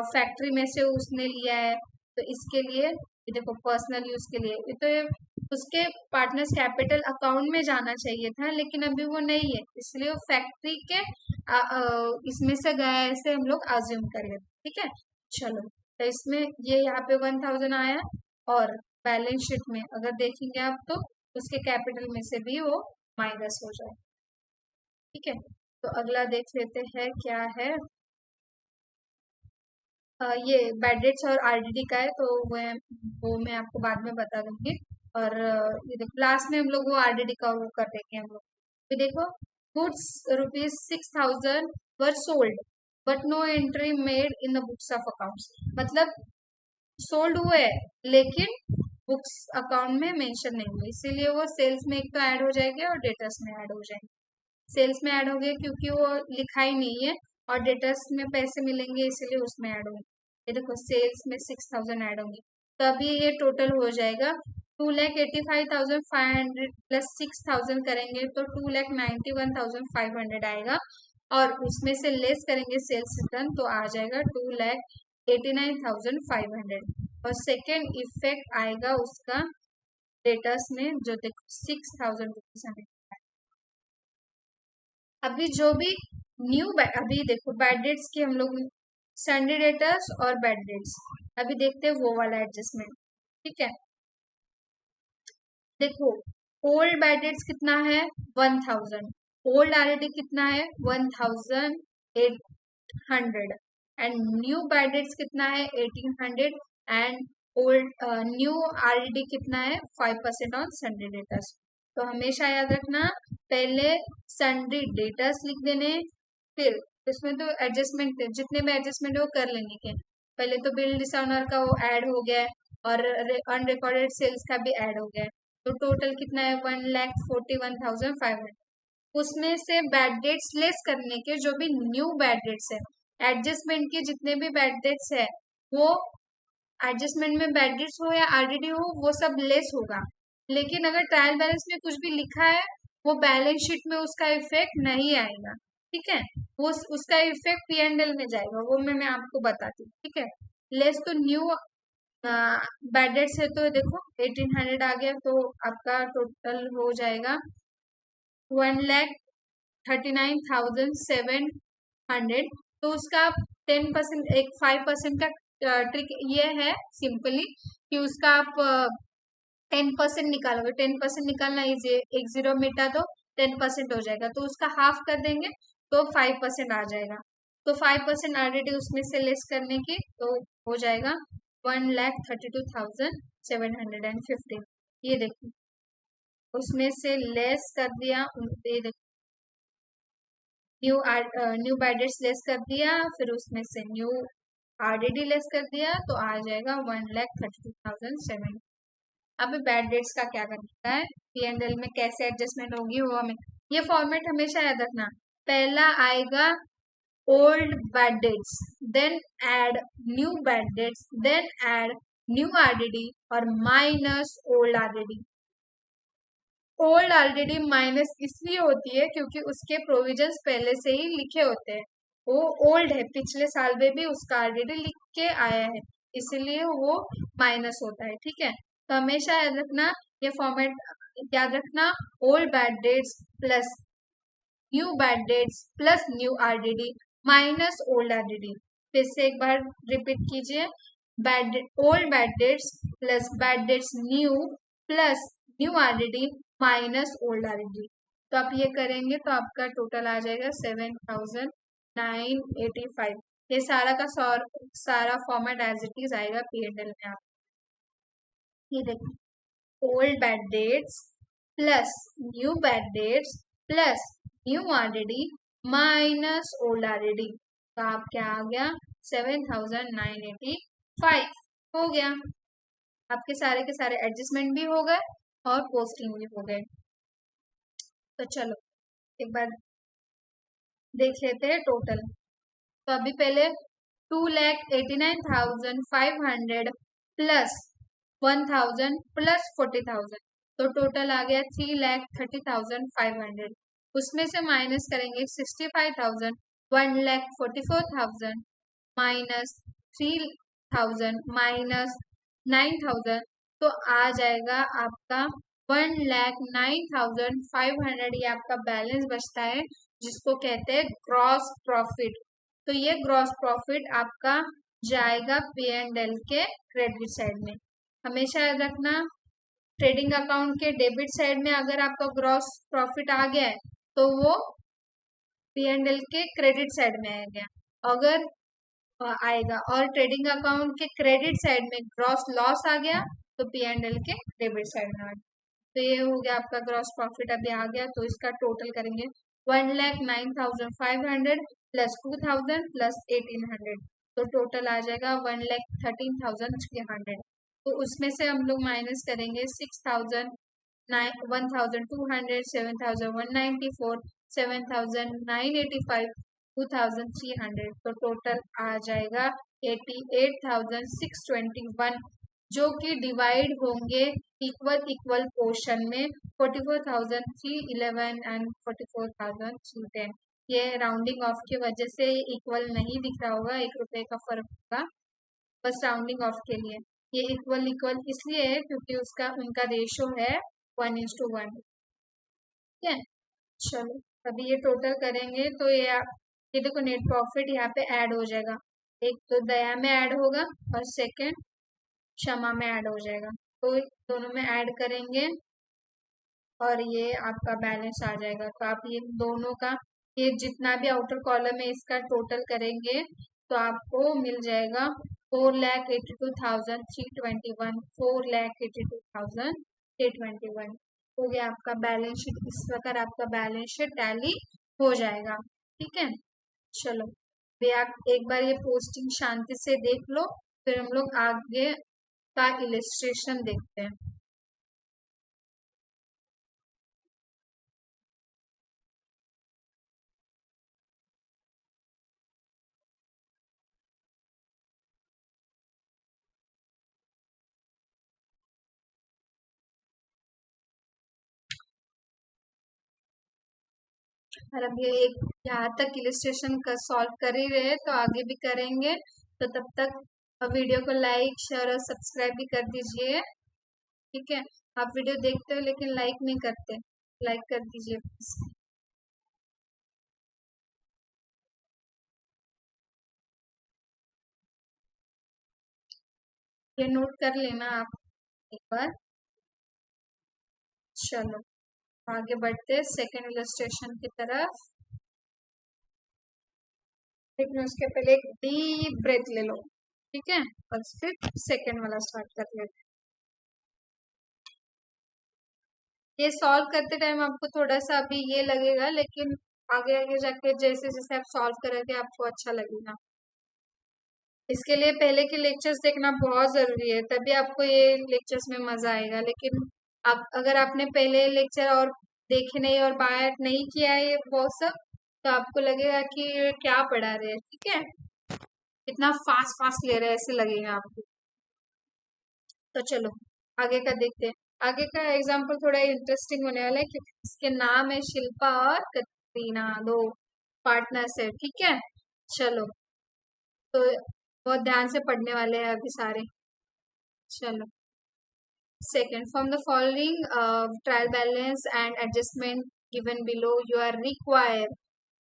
S1: फैक्ट्री में से उसने लिया है, तो इसके लिए ये देखो पर्सनल यूज के लिए ये तो ये उसके पार्टनर्स कैपिटल अकाउंट में जाना चाहिए था, लेकिन अभी वो नहीं है, इसलिए वो फैक्ट्री के इसमें से गया है, ऐसे हम लोग अज्यूम करेंगे। ठीक है, चलो, तो इसमें ये यहाँ पे 1,000 आया, और बैलेंस शीट में अगर देखेंगे आप तो उसके कैपिटल में से भी वो माइनस हो जाए। ठीक है, तो अगला देख लेते हैं क्या है। ये बैड डेट्स और आरडीडी का है, तो वो मैं आपको बाद में बता दूंगी। और ये देखो लास्ट में हम लोग वो आरडीडी का वो कर देंगे हम लोग। तो देखो, goods ₹6,000 were sold but no entry made in the books of accounts. मतलब सोल्ड हुए लेकिन बुक्स अकाउंट में मेंशन नहीं हुए, इसीलिए वो सेल्स में एक तो ऐड हो जाएंगे और डेटर्स में ऐड हो जाएंगे। सेल्स में ऐड हो गए क्योंकि वो लिखा ही नहीं है, और डेटर्स में पैसे मिलेंगे इसीलिए उसमें ऐड होंगे। ये देखो सेल्स में 6,000 ऐड होंगे, तो अभी ये टोटल हो जाएगा 2,85,500 प्लस 6,000 करेंगे तो 2,91,500 आएगा, और उसमें से लेस करेंगे सेल्स रिटर्न तो आ जाएगा 2,89,500। और सेकेंड इफेक्ट आएगा उसका डेटर्स में, जो देखो 6,000 रुपीज हमें। अभी जो भी अभी देखो बैड डेट्स की हम लोग सन्डे डेटर्स और बैड डेट्स अभी देखते हैं वो वाला एडजस्टमेंट। ठीक है, देखो ओल्ड बैड डेट्स कितना है 1,000, ओल्ड आरडी कितना है 1,800, एंड न्यू बैड डेट्स कितना है 1,800, एंड ओल्ड न्यू आरडी कितना है 5% ऑन सन्डे डेटर्स। तो हमेशा याद रखना, पहले सन्डे डेटर्स लिख देने, फिर इसमें तो एडजस्टमेंट जितने भी एडजस्टमेंट है वो कर लेने के। पहले तो बिल डिसऑनर का वो ऐड हो गया है, और अनरिकॉर्डेड सेल्स का भी ऐड हो गया है, तो टोटल कितना है 1,41,500। उसमें से बैड डेट्स लेस करने के जो भी न्यू बैड डेट्स है, एडजस्टमेंट के जितने भी बैड डेट्स है, वो एडजस्टमेंट में बैड डेट्स हो या आरडीडी हो वो सब लेस होगा। लेकिन अगर ट्रायल बैलेंस में कुछ भी लिखा है, वो बैलेंस शीट में उसका इफेक्ट नहीं आएगा। ठीक है, वो उसका इफेक्ट पीएनएल में जाएगा, वो मैं आपको बताती हूँ। ठीक है, लेस तो न्यू बैड डेट्स है, तो देखो 1,800 आ गया, तो आपका टोटल हो जाएगा 1,39,700। तो उसका 10% एक 5% का ट्रिक ये है सिंपली, कि उसका आप 10% निकालोगे, 10% निकालना इजी है, एक जीरो मिटा दो 10% हो जाएगा, तो उसका हाफ कर देंगे तो 5% आ जाएगा। तो 5% ऑलरेडी उसमें से लेस करने की, तो हो जाएगा 1,32,750। ये देखो उसमें से लेस कर दिया, ये देखो न्यू बाइडेट्स लेस कर दिया, फिर उसमें से न्यू आरडीडी लेस कर दिया, तो आ जाएगा 1,32,700। अब बैड डेट्स का क्या करना है, पीएनएल में कैसे एडजस्टमेंट होगी वो हमें, ये फॉर्मेट हमेशा याद रखना। पहला आएगा old bad debts, then add new bad debts, then add new RDD, और minus old RDD. Old RDD minus इसलिए होती है क्योंकि उसके प्रोविजंस पहले से ही लिखे होते हैं, वो ओल्ड है, पिछले साल में भी उसका आरडीडी लिख के आया है, इसलिए वो माइनस होता है। ठीक है, तो हमेशा याद रखना, ये फॉर्मेट याद रखना, old bad dates plus new bad dates plus new RDD minus old RDD. फिर से एक बार रिपीट कीजिए, bad old bad dates plus bad debts new plus new RDD minus old RDD. तो आप ये करेंगे तो आपका टोटल आ जाएगा 7,985। ये सारा का सारा फॉर्मेट एज इट इज आएगा पीएनएल में। आप ये देखिए, old bad dates plus new bad dates plus new RDD minus old RDD, तो आप क्या आ गया 7,985 हो गया। आपके सारे के सारे एडजस्टमेंट भी हो गए और पोस्टिंग भी हो गए। तो चलो एक बार देख लेते हैं टोटल। तो अभी पहले 2,89,500 प्लस 1,000 प्लस 40,000, तो टोटल आ गया 3,30,500। उसमें से माइनस करेंगे 65,000, 1,44,000 माइनस 3,000 माइनस 9,000, तो आ जाएगा आपका 1,09,500। ये आपका बैलेंस बचता है जिसको कहते हैं ग्रॉस प्रॉफिट। तो ये ग्रॉस प्रॉफिट आपका जाएगा P&L के क्रेडिट साइड में। हमेशा याद रखना, ट्रेडिंग अकाउंट के डेबिट साइड में अगर आपका ग्रॉस प्रॉफिट आ गया है तो वो P&L के क्रेडिट साइड में आ गया अगर आएगा, और ट्रेडिंग अकाउंट के क्रेडिट साइड में ग्रॉस लॉस आ गया तो P&L के डेबिट साइड में आ गया। तो ये हो गया आपका ग्रॉस प्रॉफिट अभी आ गया। तो इसका टोटल करेंगे 1,09,500 प्लस 2,000 प्लस 1,800, तो टोटल आ जाएगा 1,13,300। तो उसमें से हम लोग माइनस करेंगे 6,000, 1,200, 7,194, 7,985, 2,300, तो टोटल आ जाएगा 88,621, जो कि डिवाइड होंगे इक्वल इक्वल पोर्शन में 44,311 एंड 44,310। ये राउंडिंग ऑफ की वजह से इक्वल नहीं दिख रहा होगा, 1 रुपए का फर्क होगा बस राउंडिंग ऑफ के लिए। ये इक्वल इक्वल इसलिए है क्योंकि उसका उनका रेशो है 1:1। ठीक है, चलो अभी ये टोटल करेंगे तो ये देखो नेट प्रॉफिट यहाँ पे ऐड हो जाएगा। एक तो दया में ऐड होगा और सेकंड क्षमा में ऐड हो जाएगा, तो दोनों में ऐड करेंगे और ये आपका बैलेंस आ जाएगा। तो आप ये दोनों का ये जितना भी आउटर कॉलम है इसका टोटल करेंगे तो आपको मिल जाएगा 4,82,321, 4,82,821 हो गया आपका बैलेंस शीट। इस प्रकार आपका बैलेंस शीट टैली हो जाएगा। ठीक है, चलो आप एक बार ये पोस्टिंग शांति से देख लो, फिर हम लोग आगे का इलिस्ट्रेशन देखते हैं। और अब ये एक यहाँ तक इलिस्ट्रेशन का सॉल्व कर ही रहे हैं तो आगे भी करेंगे। तो तब तक वीडियो को लाइक शेयर और सब्सक्राइब भी कर दीजिए। ठीक है, आप वीडियो देखते हो लेकिन लाइक नहीं करते, लाइक कर दीजिए प्लीज। ये नोट कर लेना आप एक बार। चलो आगे बढ़ते हैं सेकेंड इलस्ट्रेशन की तरफ। लेकिन उसके पहले एक डीप ब्रेथ ले लो, ठीक है, और फिर सेकेंड वाला स्टार्ट कर लेते हैं। ये सॉल्व करते टाइम आपको थोड़ा सा अभी ये लगेगा, लेकिन आगे आगे जाके जैसे जैसे आप सॉल्व करोगे आपको अच्छा लगेगा। इसके लिए पहले के लेक्चर्स देखना बहुत जरूरी है, तभी आपको ये लेक्चर्स में मजा आएगा। लेकिन आप अगर आपने पहले लेक्चर और देखे नहीं और बाय नहीं किया है ये वो सब, तो आपको लगेगा कि ये क्या पढ़ा रहे हैं। ठीक है, इतना फास्ट फास्ट ले रहे हैं ऐसे लगेगा आपको। तो चलो आगे का देखते हैं। आगे का एग्जाम्पल थोड़ा इंटरेस्टिंग होने वाला है क्योंकि इसके नाम है शिल्पा और कतरीना, दो पार्टनर्स है। ठीक है, चलो तो बहुत ध्यान से पढ़ने वाले हैं अभी सारे। चलो second, from the following trial balance and adjustment given below, you are required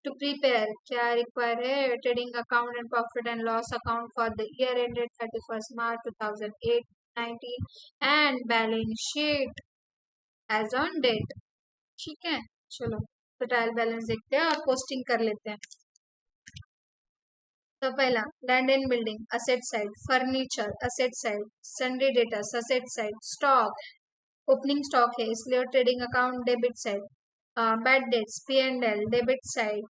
S1: to prepare क्या require है trading account and profit and loss account for the year ended 31st March 2019 and balance sheet as on date। ठीक है, चलो तो trial balance देखते हैं और posting कर लेते हैं। तो पहला land and building asset side, furniture asset side, sundry debtors asset side, stock opening stock है इसलिए trading account debit side, bad debts P&L debit side,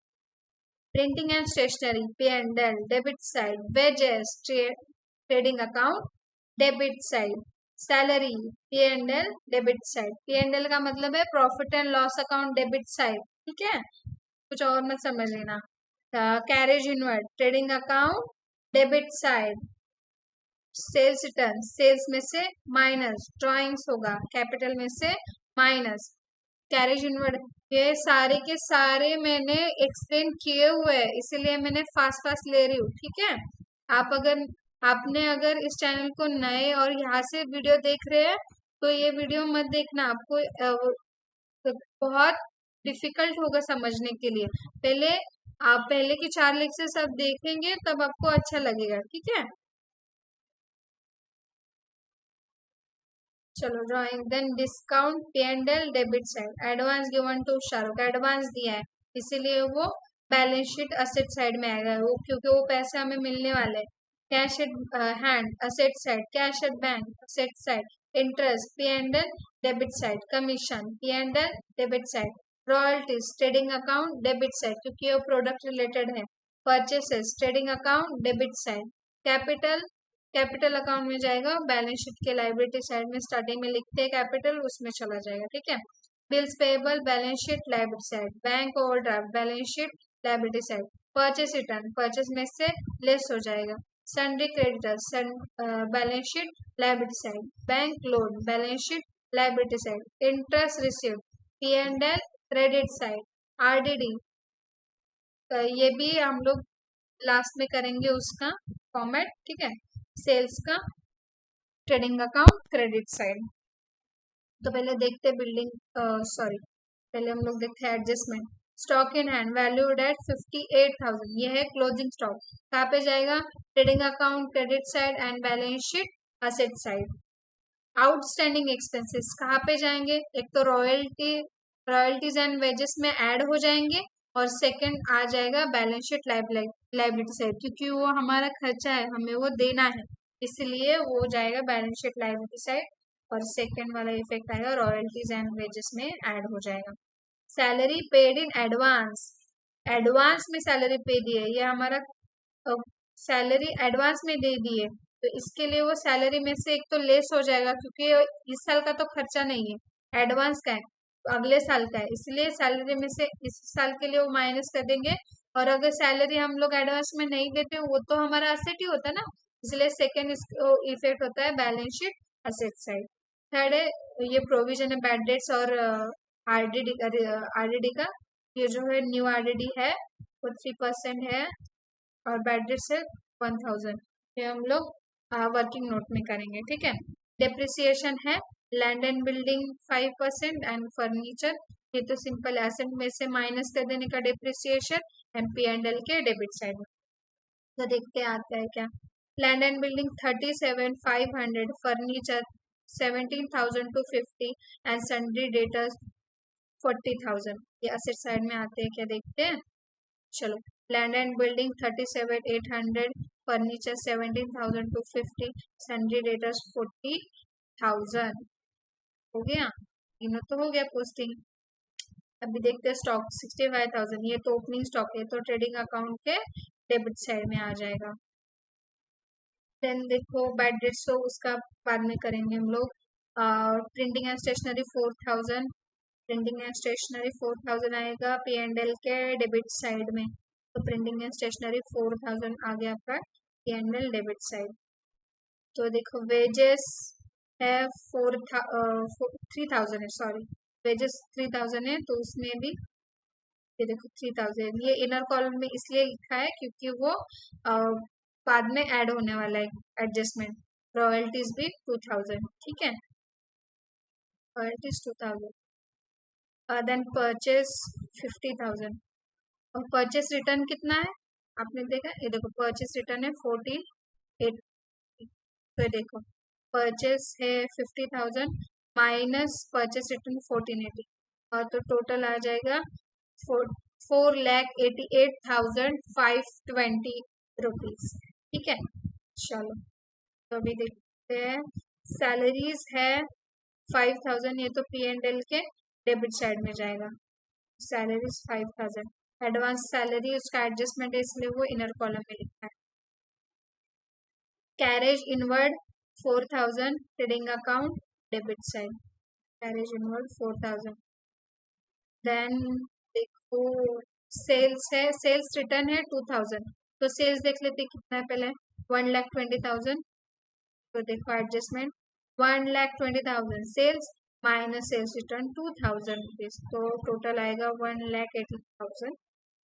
S1: printing and stationery P&L debit side, wages trading account debit side, salary P&L debit side. P&L का मतलब है profit and loss account debit side, ठीक है, कुछ और मत समझ लेना। Carriage inward trading account debit side, sales return sales में से माइनस, ड्रॉइंग्स होगा कैपिटल में से माइनस, कैरेज इनवर्ड। ये सारे के सारे मैंने एक्सप्लेन किए हुए हैं, इसीलिए मैंने फास्ट फास्ट ले रही हूँ, ठीक है। आपने अगर इस चैनल को नए और यहाँ से वीडियो देख रहे हैं तो ये वीडियो मत देखना, आपको बहुत डिफिकल्ट होगा समझने के लिए। आप पहले की 4 लेक्चर सब देखेंगे तब आपको अच्छा लगेगा, ठीक है। चलो drawing, then discount P&L debit side, advance given to Shahrukh, advance दिया है इसीलिए वो बैलेंस शीट असेट साइड में आएगा, वो क्योंकि वो पैसे हमें मिलने वाले। Cash at hand asset side, cash at bank asset side, interest P&L debit side, commission P&L debit side, royalties trading account debit side क्योंकि वो प्रोडक्ट रिलेटेड है, purchases trading account debit side, capital account में जाएगा, balance sheet के liability side में starting में लिखते हैं कैपिटल, उसमें चला जाएगा, ठीक है। Bills payable balance sheet liability side, bank overdraft balance sheet liability side, purchase return purchase में से लेस हो जाएगा, sundry creditors balance sheet liability side, bank loan balance sheet liability side, interest received P&L credit side, RDD ये भी हम लोग last में करेंगे उसका फॉर्मेट, ठीक है। सेल्स का ट्रेडिंग अकाउंट क्रेडिट साइड। तो पहले देखते बिल्डिंग पहले हम लोग देखते हैं adjustment, stock in hand valued at 58,000, ये है क्लोजिंग स्टॉक, कहाँ पे जाएगा, trading account credit side and balance sheet asset side. Outstanding expenses कहाँ पे जाएंगे, एक तो रॉयल्टीज एंड वेजेस में ऐड हो जाएंगे और सेकंड आ जाएगा बैलेंस शीट लायबिलिटी साइड, क्योंकि वो हमारा खर्चा है, हमें वो देना है, इसलिए वो जाएगा बैलेंस शीट लायबिलिटी साइड, और सेकंड वाला इफेक्ट आएगा रॉयल्टीज एंड वेजेस में ऐड हो जाएगा। Salary paid in advance, advance में सैलरी पे दी है, ये हमारा सैलरी एडवांस में दे दी है, तो इसके लिए वो सैलरी में से एक तो लेस हो जाएगा क्योंकि इस साल का तो खर्चा नहीं है, एडवांस का है, तो अगले साल का है, इसलिए सैलरी में से इस साल के लिए वो माइनस कर देंगे। और अगर सैलरी हम लोग एडवांस में नहीं देते वो तो हमारा असेट ही होता है ना, इसलिए सेकेंड इफेक्ट होता है balance sheet asset side. Third है ये प्रोविजन है बैड डेट्स और आरडीडी का, ये जो है न्यू आरडीडी है वो 3% है और बैड डेट्स है 1000, ये हम लोग वर्किंग नोट में करेंगे, ठीक है। डेप्रिसिएशन है land and building 5% and furniture, ये तो सिंपल एसेट में से माइनस कर देने का डेप्रिसिएशन एंड P&L के डेबिट साइड में। तो देखते आता है क्या, land and building 37,500, furniture 17,250 and sundry debtors 40,000, ये असेट साइड में आते हैं क्या देखते हैं। चलो land and building 37,800, furniture 17,250, sundry debtors 40,000, हो गया, तीनों तो हो गया पोस्टिंग। अभी देखते हैं स्टॉक 65,000, ये तो ओपनिंग स्टॉक है तो ट्रेडिंग अकाउंट के डेबिट साइड में आ जाएगा। देन देखो बैड डेट्स तो उसका बाद में करेंगे हम लोग। Printing and stationery 4,000, printing and stationery 4,000 आएगा P&L के डेबिट साइड में, तो प्रिंटिंग एंड स्टेशनरी 4,000 आ गया आपका P&L डेबिट साइड। तो देखो वेजेस है 3,000 है, सॉरी वेजेस 3,000 है, तो उसमें भी ये देखो 3,000, ये इनर कॉलम में इसलिए लिखा है क्योंकि वो बाद में ऐड होने वाला है एडजस्टमेंट। रॉयल्टीज भी 2,000, ठीक है, रॉयल्टीज 2,000, देन परचेस 50,000, और परचेस रिटर्न कितना है आपने देखा, ये देखो परचेस रिटर्न है 14,8, तो देखो परचेस है 50,000 माइनस परचेस रिटर्न 14,80, और तो टोटल आ जाएगा 4,88,520 रुपीज, ठीक है। चलो तो अभी देखते हैं, सैलरीज है 5,000, ये तो P&L के डेबिट साइड में जाएगा, सैलरीज 5,000, एडवांस सैलरी उसका एडजस्टमेंट है इसलिए वो इनर कॉलम में लिखा है। Carriage inward 4000 trading account debit side, carriage inward 4000। Then देखो सेल्स है, सेल्स रिटर्न है 2000, तो सेल्स देख लेते कितना है पहले, 1,20,000। तो देखो adjustment 1,20,000 sales minus sales return 2,000 rupees, तो टोटल आएगा 1,80,000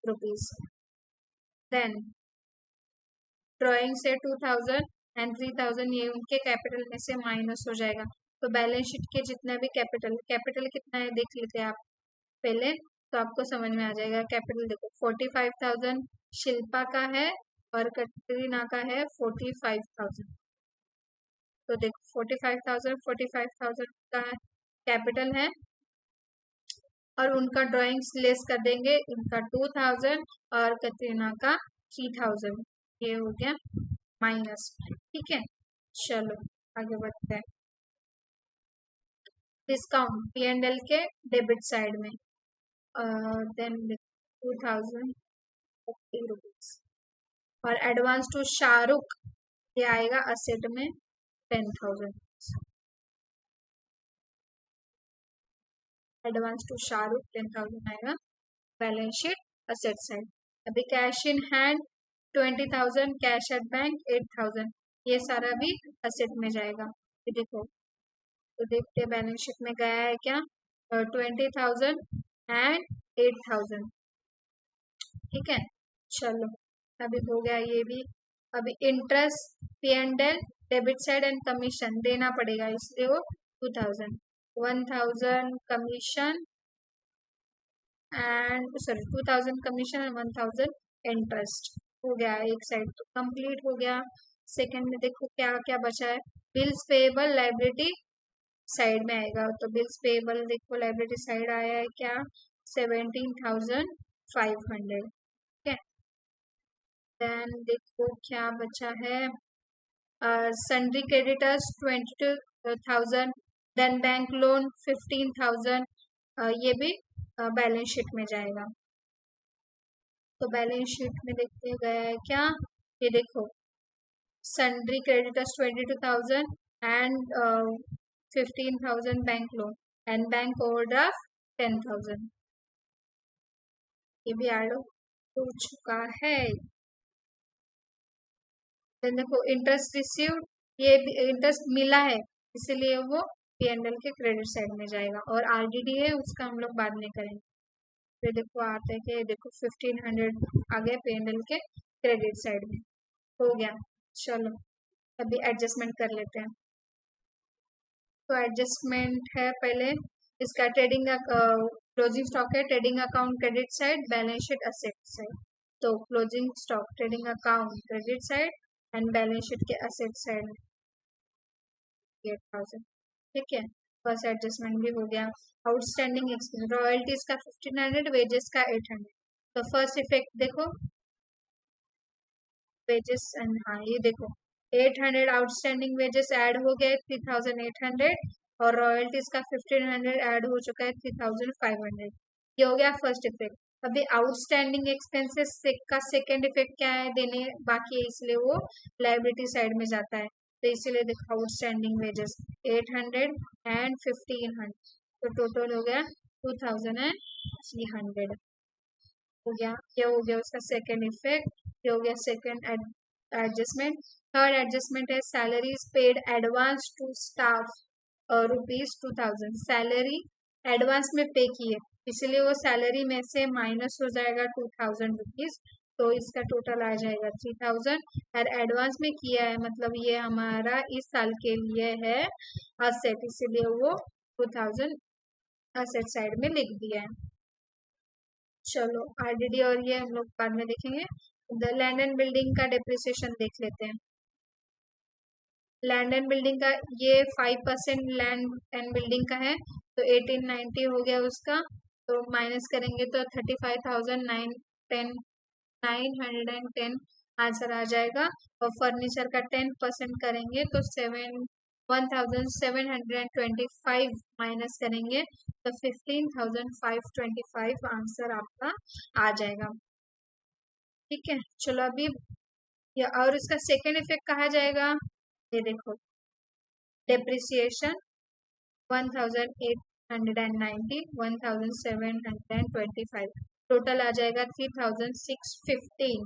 S1: रुपीज। देन ड्रॉइंग से 2,000 एंड 3,000 ये उनके कैपिटल में से माइनस हो जाएगा। तो बैलेंस शीट के जितना भी कैपिटल, कैपिटल कितना है देख लेते हैं आप पहले, तो आपको समझ में आ जाएगा। कैपिटल देखो 45,000 शिल्पा का है और कटरीना का है 45,000। तो देखो 45,000 का कैपिटल है और उनका ड्राइंग्स लेस कर देंगे, उनका 2,000 और कटरीना का 3,000, ये हो गया माइनस। ठीक है, चलो आगे बढ़ते हैं। डिस्काउंट पी एंड एल के डेबिट साइड में, देन 2,050 रुपीज और एडवांस टू शाहरुख ये आएगा असेट में 10,000, एडवांस टू शाहरुख 10,000 आएगा बैलेंस शीट असेट साइड। अभी cash in hand 20,000, cash at bank 8,000, ये सारा भी असेट में जाएगा। ये देखो, तो देखते बैलेंस शीट में गया है क्या, 20,000 एंड 8,000। ठीक है, चलो अभी हो गया ये भी। अभी interest P and L debit side and commission देना पड़ेगा, इसलिए वो 2,000, 1,000 commission and sorry 2,000 commission and 1,000 interest. हो गया एक साइड तो कंप्लीट हो गया। सेकंड में देखो क्या क्या बचा है, बिल्स पेएबल लाइबिलिटी साइड में आएगा। तो बिल्स पेएबल देखो लाइबिलिटी साइड आया है क्या, 17,500। ठीक है, देन देखो क्या बचा है, sundry creditors 22,000, then bank loan 15,000, ये भी बैलेंस शीट में जाएगा। तो बैलेंस शीट में देखते गया है क्या, ये देखो sundry creditors 22,000 and 15,000 bank loan and bank overdraft 10,000, ये भी ऐड हो चुका है। देन देखो इंटरेस्ट रिसीव्ड, ये इंटरेस्ट मिला है इसीलिए वो पी एंड एल के क्रेडिट साइड में जाएगा, और आरडीडी है उसका हम लोग बाद में करेंगे। फिर देखो आता है कि देखो 1,500 आ गया पी एंड एल के क्रेडिट साइड में, हो गया। चलो अभी एडजस्टमेंट कर लेते हैं। तो एडजस्टमेंट है पहले इसका ट्रेडिंग क्लोजिंग स्टॉक है trading account credit side, balance sheet asset side. तो closing stock trading account credit side and balance sheet के असेट साइड 8,000। ठीक है, फर्स्ट एडजस्टमेंट भी हो गया। आउटस्टैंडिंग एक्सपेंस रॉयल्टीज का 1,500, वेजेस का 800। तो फर्स्ट इफेक्ट देखो वेजेस एंड हाँ ये देखो 800 आउटस्टैंडिंग वेजेस ऐड हो गए 3,800 और रॉयल्टीज का 1,500 ऐड हो चुका है 3,500। ये हो गया फर्स्ट इफेक्ट। अभी आउटस्टैंडिंग एक्सपेंसेस का सेकेंड इफेक्ट क्या है, देने बाकी है इसलिए वो लाइबिलिटी साइड में जाता है। तो इसीलिए देखो आउटस्टैंडिंग वेजेस 800 एंड 1,500, तो टोटल हो गया 2,300 हो गया। ये हो गया उसका सेकेंड इफेक्ट, ये हो गया सेकेंड एडजस्टमेंट। थर्ड एडजस्टमेंट है salaries paid advance to staff ₹2,000, salary advance में पे की है इसलिए वो सैलरी में से माइनस हो जाएगा 2,000 रुपीज, तो इसका टोटल आ जाएगा 3,000। और एडवांस में किया है मतलब ये हमारा इस साल के लिए है असेट, इसीलिए वो 2,000 असेट साइड में लिख दिया है। चलो आरडीडी और ये हम लोग बाद में देखेंगे। द लैंड एंड बिल्डिंग का डिप्रिसिएशन देख लेते हैं। लैंड एंड बिल्डिंग का ये 5% लैंड एंड बिल्डिंग का है, तो 1890 हो गया उसका, तो माइनस करेंगे तो 35,910 आंसर आ जाएगा। और फर्नीचर का 10% करेंगे तो 1725 माइनस करेंगे तो 15,525 आंसर आपका आ जाएगा। ठीक है, चलो अभी और इसका सेकेंड इफेक्ट कहा जाएगा, ये देखो, डेप्रिसिएशन 1890, 1725 टोटल आ जाएगा 3615।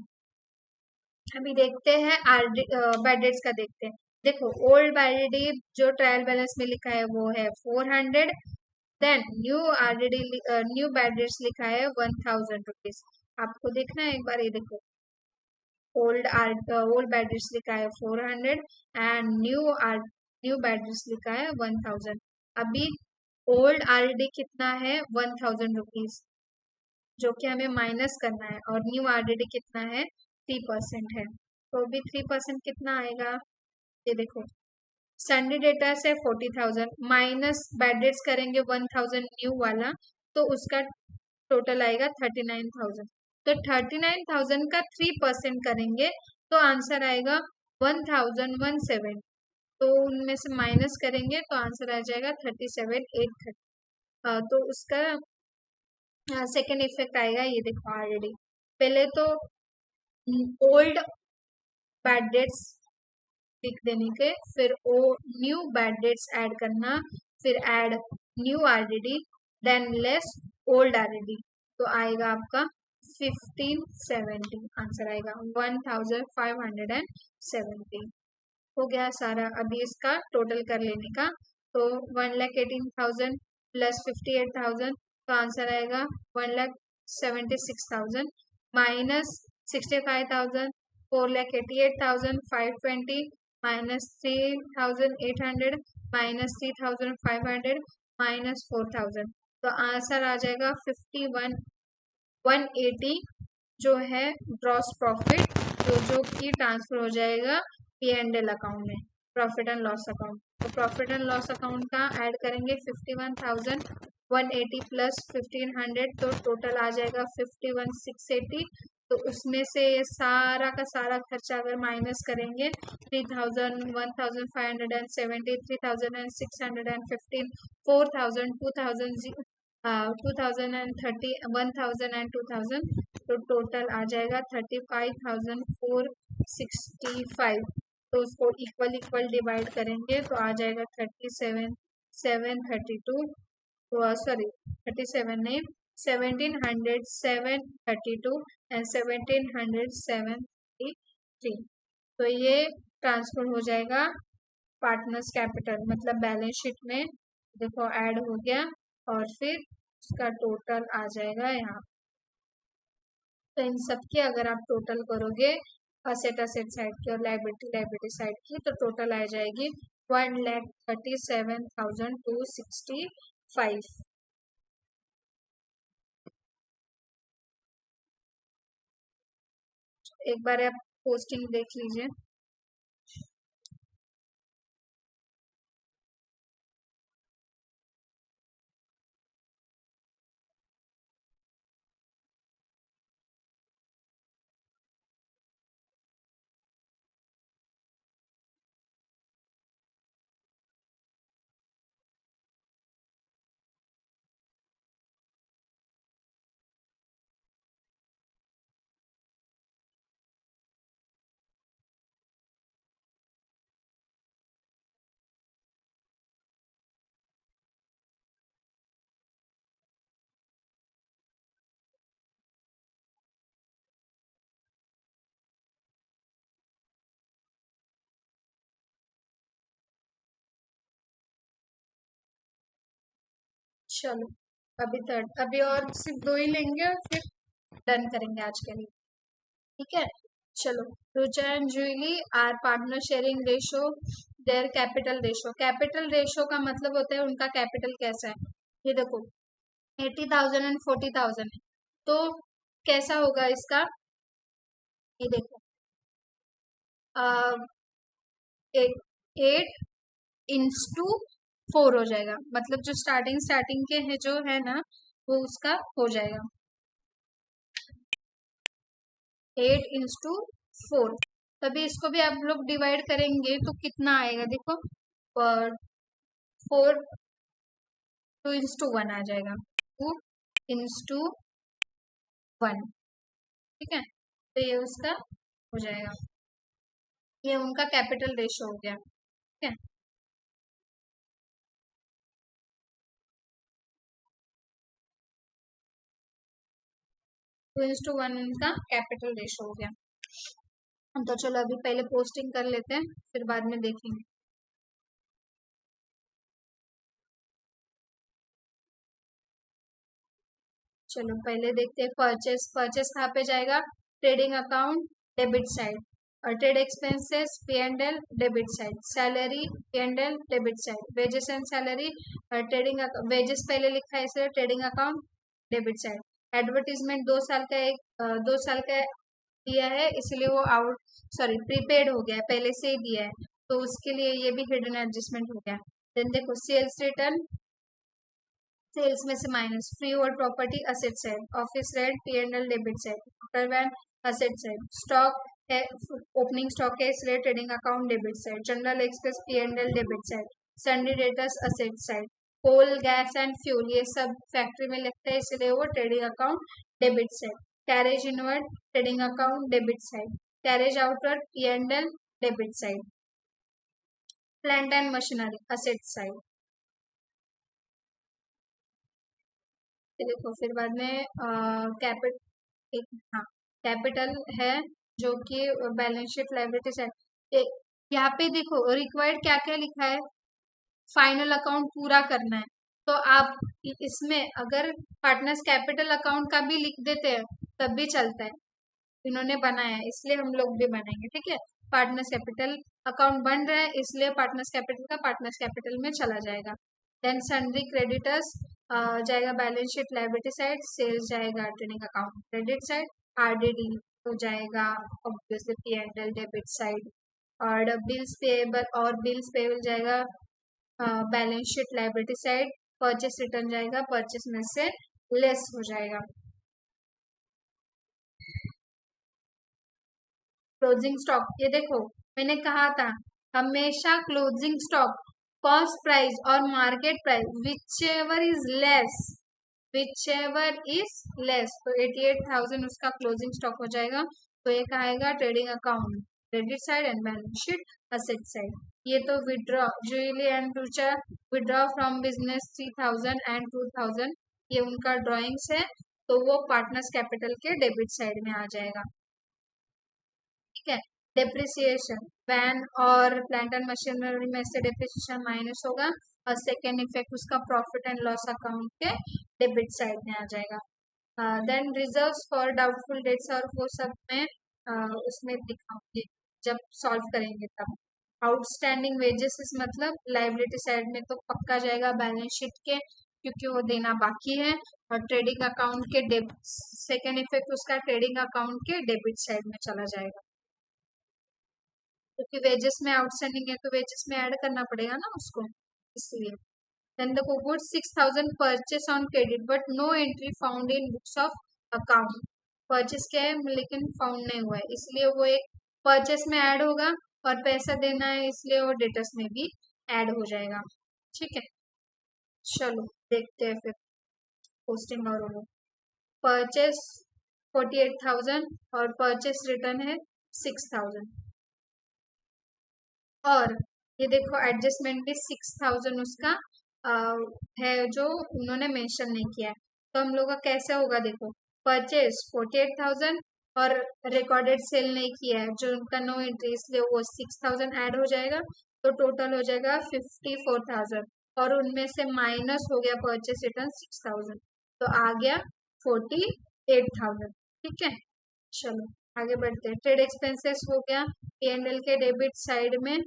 S1: अभी देखते हैं आरडी बैड डेट्स का देखते हैं। देखो, ओल्ड बैड जो ट्रायल बैलेंस में लिखा है वो है 400, then new RD new bad debts लिखा है 1000 रुपीज। आपको देखना है एक बार, ये देखो, ओल्ड बैड डेट्स लिखा है 400 एंड न्यू बैड डेट्स लिखा है 1000। अभी ओल्ड आरडी कितना है 1000 रुपीज, जो कि हमें माइनस करना है, और न्यू आरडी कितना है 3% है, तो भी 3% कितना आएगा, ये देखो, सन्डे डेटा से 40,000 माइनस बैड डेट्स करेंगे 1000 न्यू वाला, तो उसका टोटल आएगा 39,000। तो 39,000 का 3% करेंगे तो आंसर आएगा 1,107। तो उनमें से माइनस करेंगे तो आंसर आ जाएगा 37,830। तो उसका सेकेंड इफेक्ट आएगा, ये देखो ऑलरेडी। पहले तो ओल्ड बैड डेट्स लिख देने के, फिर ओ न्यू बैड डेट्स ऐड करना, फिर add new RDD, than less old RDD, तो आएगा आपका 1570। आंसर आएगा 1570। हो गया सारा। अभी इसका टोटल कर लेने का, तो 1,18,000 प्लस 58,000, तो आंसर आएगा 1,76,000 माइनस 65,000, 4,88,520 माइनस 3,800 माइनस 3,500 माइनस 4,000, तो आंसर आ जाएगा 180, जो है ग्रॉस प्रॉफिट, जो कि ट्रांसफर हो जाएगा P&L अकाउंट में, प्रॉफिट एंड लॉस अकाउंट। तो प्रॉफिट एंड लॉस अकाउंट का ऐड करेंगे 51,180 प्लस 1,500, तो टोटल आ जाएगा 51,680। तो उसमें से ये सारा का सारा खर्चा अगर माइनस करेंगे 3,000, 1,570, 3,615, 4,000, 2,030, 1,000 एंड 2,000, तो टोटल आ जाएगा 35,465। तो उसको इक्वल इक्वल डिवाइड करेंगे तो आ जाएगा 37,732, सॉरी 37 नहीं, 1,700,732 एंड 1,773। तो ये ट्रांसफर हो जाएगा पार्टनर्स कैपिटल, मतलब बैलेंस शीट में, देखो ऐड हो गया, और फिर उसका टोटल आ जाएगा यहाँ। तो इन सब के अगर आप टोटल करोगे असेट साइड की और लाइबिलिटी साइड की, तो टोटल आ जाएगी 1,37,265। एक बार आप पोस्टिंग देख लीजिए। चलो, अभी और सिर्फ 2 ही लेंगे और फिर डन करेंगे आज के लिए। ठीक है, चलो। Rucha and Julie are partner sharing ratio their capital ratio. Capital ratio का मतलब होता है उनका कैपिटल कैसा है। ये देखो 80,000 एंड 40,000 है, तो कैसा होगा इसका, ये देखो, 8:4 हो जाएगा, मतलब जो स्टार्टिंग के है जो है ना, वो उसका हो जाएगा 8:4। तभी इसको भी आप लोग डिवाइड करेंगे तो कितना आएगा, देखो पर 2:1 आ जाएगा, 2:1। ठीक है, तो ये उसका हो जाएगा, ये उनका कैपिटल रेशो हो गया। ठीक है, 2:1 इनका कैपिटल रेशो हो गया। तो चलो अभी पहले पोस्टिंग कर लेते हैं, फिर बाद में देखेंगे। चलो पहले देखते हैं परचेस। परचेस कहाँ पे जाएगा? ट्रेडिंग अकाउंट डेबिट साइड, और trade expenses P&L debit side, salary P&L debit side, wages and salary trading wages पहले लिखा है इसलिए trading account debit side. Advertisement 2 साल का 2 साल का दिया है इसलिए वो आउट सॉरी प्रीपेड हो गया है, पहले से ही दिया है तो उसके लिए ये भी हिडन एडजस्टमेंट हो गया। देन देखो सेल्स रिटर्न, सेल्स में से minus free hold property asset side, office rent P&L debit side, motor van asset side, stock है ओपनिंग स्टॉक है इसलिए trading account debit side, general expense P&L debit side, sundry debtors asset side, coal gas and fuel ये सब factory में लगता है इसलिए वो trading account debit side, carriage inward trading account debit side, carriage outward P&L debit side, plant and machinery asset side. देखो फिर बाद में कैपिट एक हाँ कैपिटल है जो कि बैलेंस शीट लायबिलिटी साइड। यहाँ पे देखो रिक्वायर्ड क्या क्या लिखा है, फाइनल अकाउंट पूरा करना है, तो आप इसमें अगर पार्टनर्स कैपिटल अकाउंट का भी लिख देते हैं तब भी चलता है, इन्होंने बनाया है इसलिए हम लोग भी बनाएंगे। ठीक है, पार्टनर्स कैपिटल अकाउंट बन रहा है इसलिए पार्टनर्स कैपिटल का पार्टनर्स कैपिटल में चला जाएगा। देन सन्ड्री क्रेडिटर्स जाएगा balance sheet liability side, sales जाएगा trading account credit side, RDD तो जाएगा ऑब्वियसली P&L डेबिट साइड, और बिल्स पेबल जाएगा balance sheet liability side, purchase return जाएगा परचेस में से लेस हो जाएगा। क्लोजिंग स्टॉक, ये देखो मैंने कहा था हमेशा क्लोजिंग स्टॉक कॉस्ट प्राइस और market price which ever is less, तो 88,000 उसका क्लोजिंग स्टॉक हो जाएगा। तो ये कहेगा trading account credit side and balance sheet asset side. ये तो withdraw Julie and Rucha withdraw from business 3,000 and 2,000 ये उनका ड्रॉइंग्स है, तो वो पार्टनर्स कैपिटल के डेबिट साइड में आ जाएगा। ठीक है, डेप्रिसिएशन वैन और प्लांट एंड मशीनरी में से डेप्रिसिएशन माइनस होगा और सेकेंड इफेक्ट उसका प्रॉफिट एंड लॉस अकाउंट के डेबिट साइड में आ जाएगा। Then reserves for doubtful debts और वो सब में उसमें दिखाऊंगी जब सॉल्व करेंगे तब। आउटस्टैंडिंग वेजेस मतलब लाइबिलिटी साइड में तो पक्का जाएगा बैलेंस शीट के क्योंकि वो देना बाकी है, और ट्रेडिंग अकाउंट के सेकेंड इफेक्ट उसका ट्रेडिंग अकाउंट के डेबिट साइड में चला जाएगा क्योंकि वेजेस में आउटस्टैंडिंग है तो वेजेस में ऐड करना पड़ेगा ना उसको, इसलिए। Then the good 6,000 purchase on credit but no entry found in books of account, purchase क्या है लेकिन फाउंड नहीं हुआ है इसलिए वो एक परचेस में ऐड होगा, और पैसा देना है इसलिए वो डेटर्स में भी ऐड हो जाएगा। ठीक है, चलो देखते हैं फिर पोस्टिंग और वो परचेस 48,000 और परचेस रिटर्न है 6,000, और ये देखो एडजस्टमेंट भी 6,000 उसका है जो उन्होंने मेंशन नहीं किया है, तो हम लोग का कैसे होगा देखो परचेस 48,000 और रिकॉर्डेड सेल नहीं किया है जो उनका नो एंट्री इसलिए वो 6,000 ऐड हो जाएगा, तो टोटल हो जाएगा 54,000 और उनमें से माइनस हो गया परचेस रिटर्न 6,000 तो आ गया 48,000। ठीक है, चलो आगे बढ़ते हैं। ट्रेड एक्सपेंसेस हो गया P&L के डेबिट साइड में,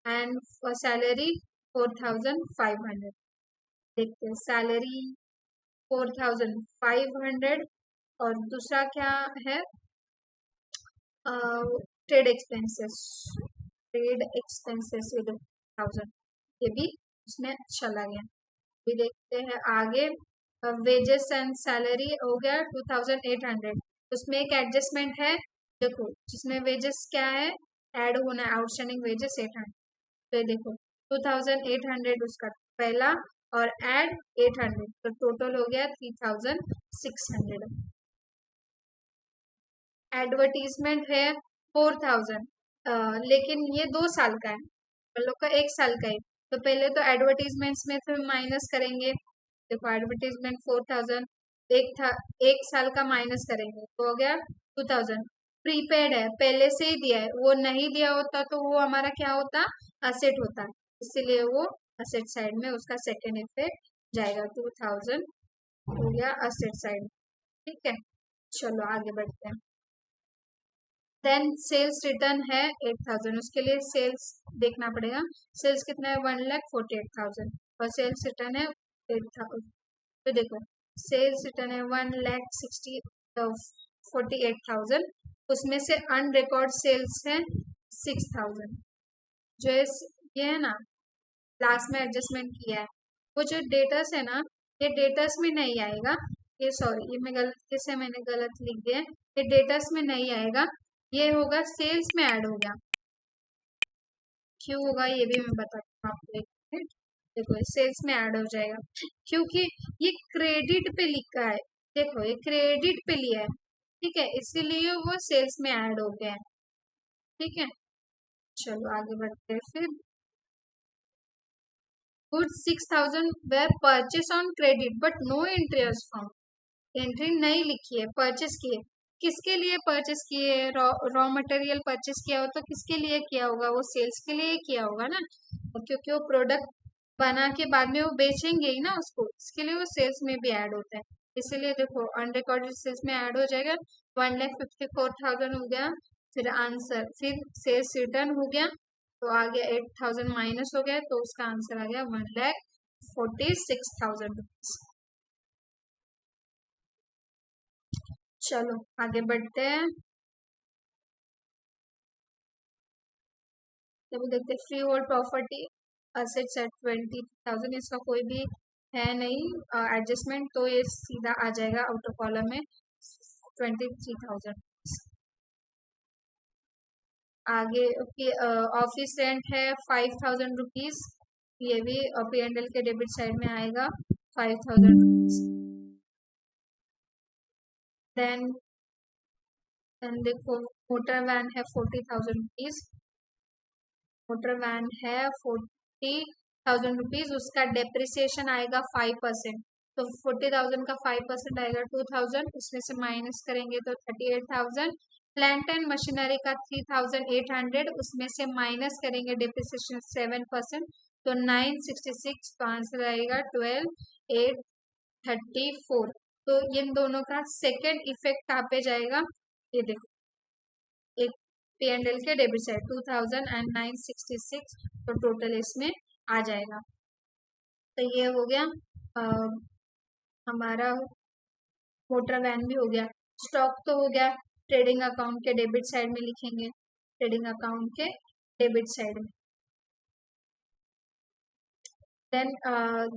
S1: एंड सैलरी 4,500। देखते हैं सैलरी 4,500 और दूसरा क्या है ट्रेड एक्सपेंसेस विद 1,000 ये भी उसमें चला गया। भी देखते हैं आगे वेजेस एंड सैलरी हो गया 2,800, उसमें एक एडजस्टमेंट है देखो जिसमें वेजेस क्या है ऐड होना है आउटस्टैंडिंग वेजेस 800, तो ये देखो 2800 उसका पहला और ऐड 800, तो टोटल हो गया 3600। एडवर्टीजमेंट है 4000, लेकिन ये 2 साल का है, हम लोग का 1 साल का है। तो पहले तो एडवर्टीजमेंट्स में फिर माइनस करेंगे। देखो एडवर्टीजमेंट 4000, एक साल का माइनस करेंगे तो हो गया 2000। प्रीपेड है, पहले से ही दिया है, वो नहीं दिया होता तो वो हमारा क्या होता, असेट होता, इसीलिए वो असेट साइड में उसका सेकेंड इफेक्ट जाएगा। 2000 हो गया असेट साइड। ठीक है, चलो आगे बढ़ते हैं। देन सेल्स रिटर्न है 8000, उसके लिए सेल्स देखना पड़ेगा। सेल्स कितना है, 1,48,000 और सेल्स रिटर्न है 8000। तो देखो सेल्स रिटर्न है 1,48,000, उसमें से अनरिकॉर्ड सेल्स है 6000। जो ये है ना, लास्ट में एडजस्टमेंट किया है, वो जो डेटर्स है ना, ये डेटर्स में नहीं आएगा। ये सॉरी, ये मैं गलती से मैंने गलत लिख दिया है, ये डेटर्स में नहीं आएगा, ये होगा सेल्स में ऐड हो गया। क्यों होगा ये भी मैं बताती हूँ आपको, एक मिनट। देखो ये सेल्स में ऐड हो जाएगा क्योंकि ये क्रेडिट पे लिखा है। देखो ये क्रेडिट पे लिया है, ठीक है, इसीलिए वो सेल्स में ऐड हो गया है। ठीक है, चलो आगे बढ़ते हैं फिर। Goods 6000 were purchase on credit but no interest found. Entry नहीं लिखी है, परचेस किए, किसके लिए परचेस किए, रॉ मटेरियल परचेस किया हो तो किसके लिए किया होगा, वो सेल्स के लिए किया होगा ना, और क्योंकि वो प्रोडक्ट बना के बाद में वो बेचेंगे ही ना उसको, इसके लिए वो सेल्स में भी ऐड होता है। इसीलिए देखो अनरिकॉर्डेड सेल्स में ऐड हो जाएगा। 1,54,000 हो गया, फिर आंसर, फिर सेल्स रिटर्न हो गया, तो आ गया 8000 माइनस हो गया, तो उसका आंसर आ गया 1,46,000 रुपीज। चलो आगे बढ़ते हैं। जब देखते free hold property assets at 20,000, इसका कोई भी है नहीं एडजस्टमेंट, तो ये सीधा आ जाएगा आउटर कॉलम में 23,000। आगे ऑफिस रेंट है 5,000 रुपीज, ये भी P&L के डेबिट साइड में आएगा 5,000 रुपीज। देन देखो मोटर वैन है 40,000 रुपीज, मोटर वैन है 40,000 रुपीज, उसका डेप्रिसिएशन आएगा 5%, तो 40,000 का 5% आएगा 2,000, उसमें से माइनस करेंगे तो 38,000। प्लांट एंड मशीनरी का 3,800, उसमें से माइनस करेंगे डेप्रिसिएशन 7%, तो 966, तो आंसर आएगा 12,834। तो इन दोनों का सेकेंड इफेक्ट कहाँ पे जाएगा, ये देखो, एक P&L के डेबिट साइड 2000 एंड 966, तो टोटल इसमें आ जाएगा। तो ये हो गया हमारा मोटर वैन भी हो गया। स्टॉक तो हो गया, ट्रेडिंग अकाउंट के डेबिट साइड में लिखेंगे, ट्रेडिंग अकाउंट के डेबिट साइड में। देन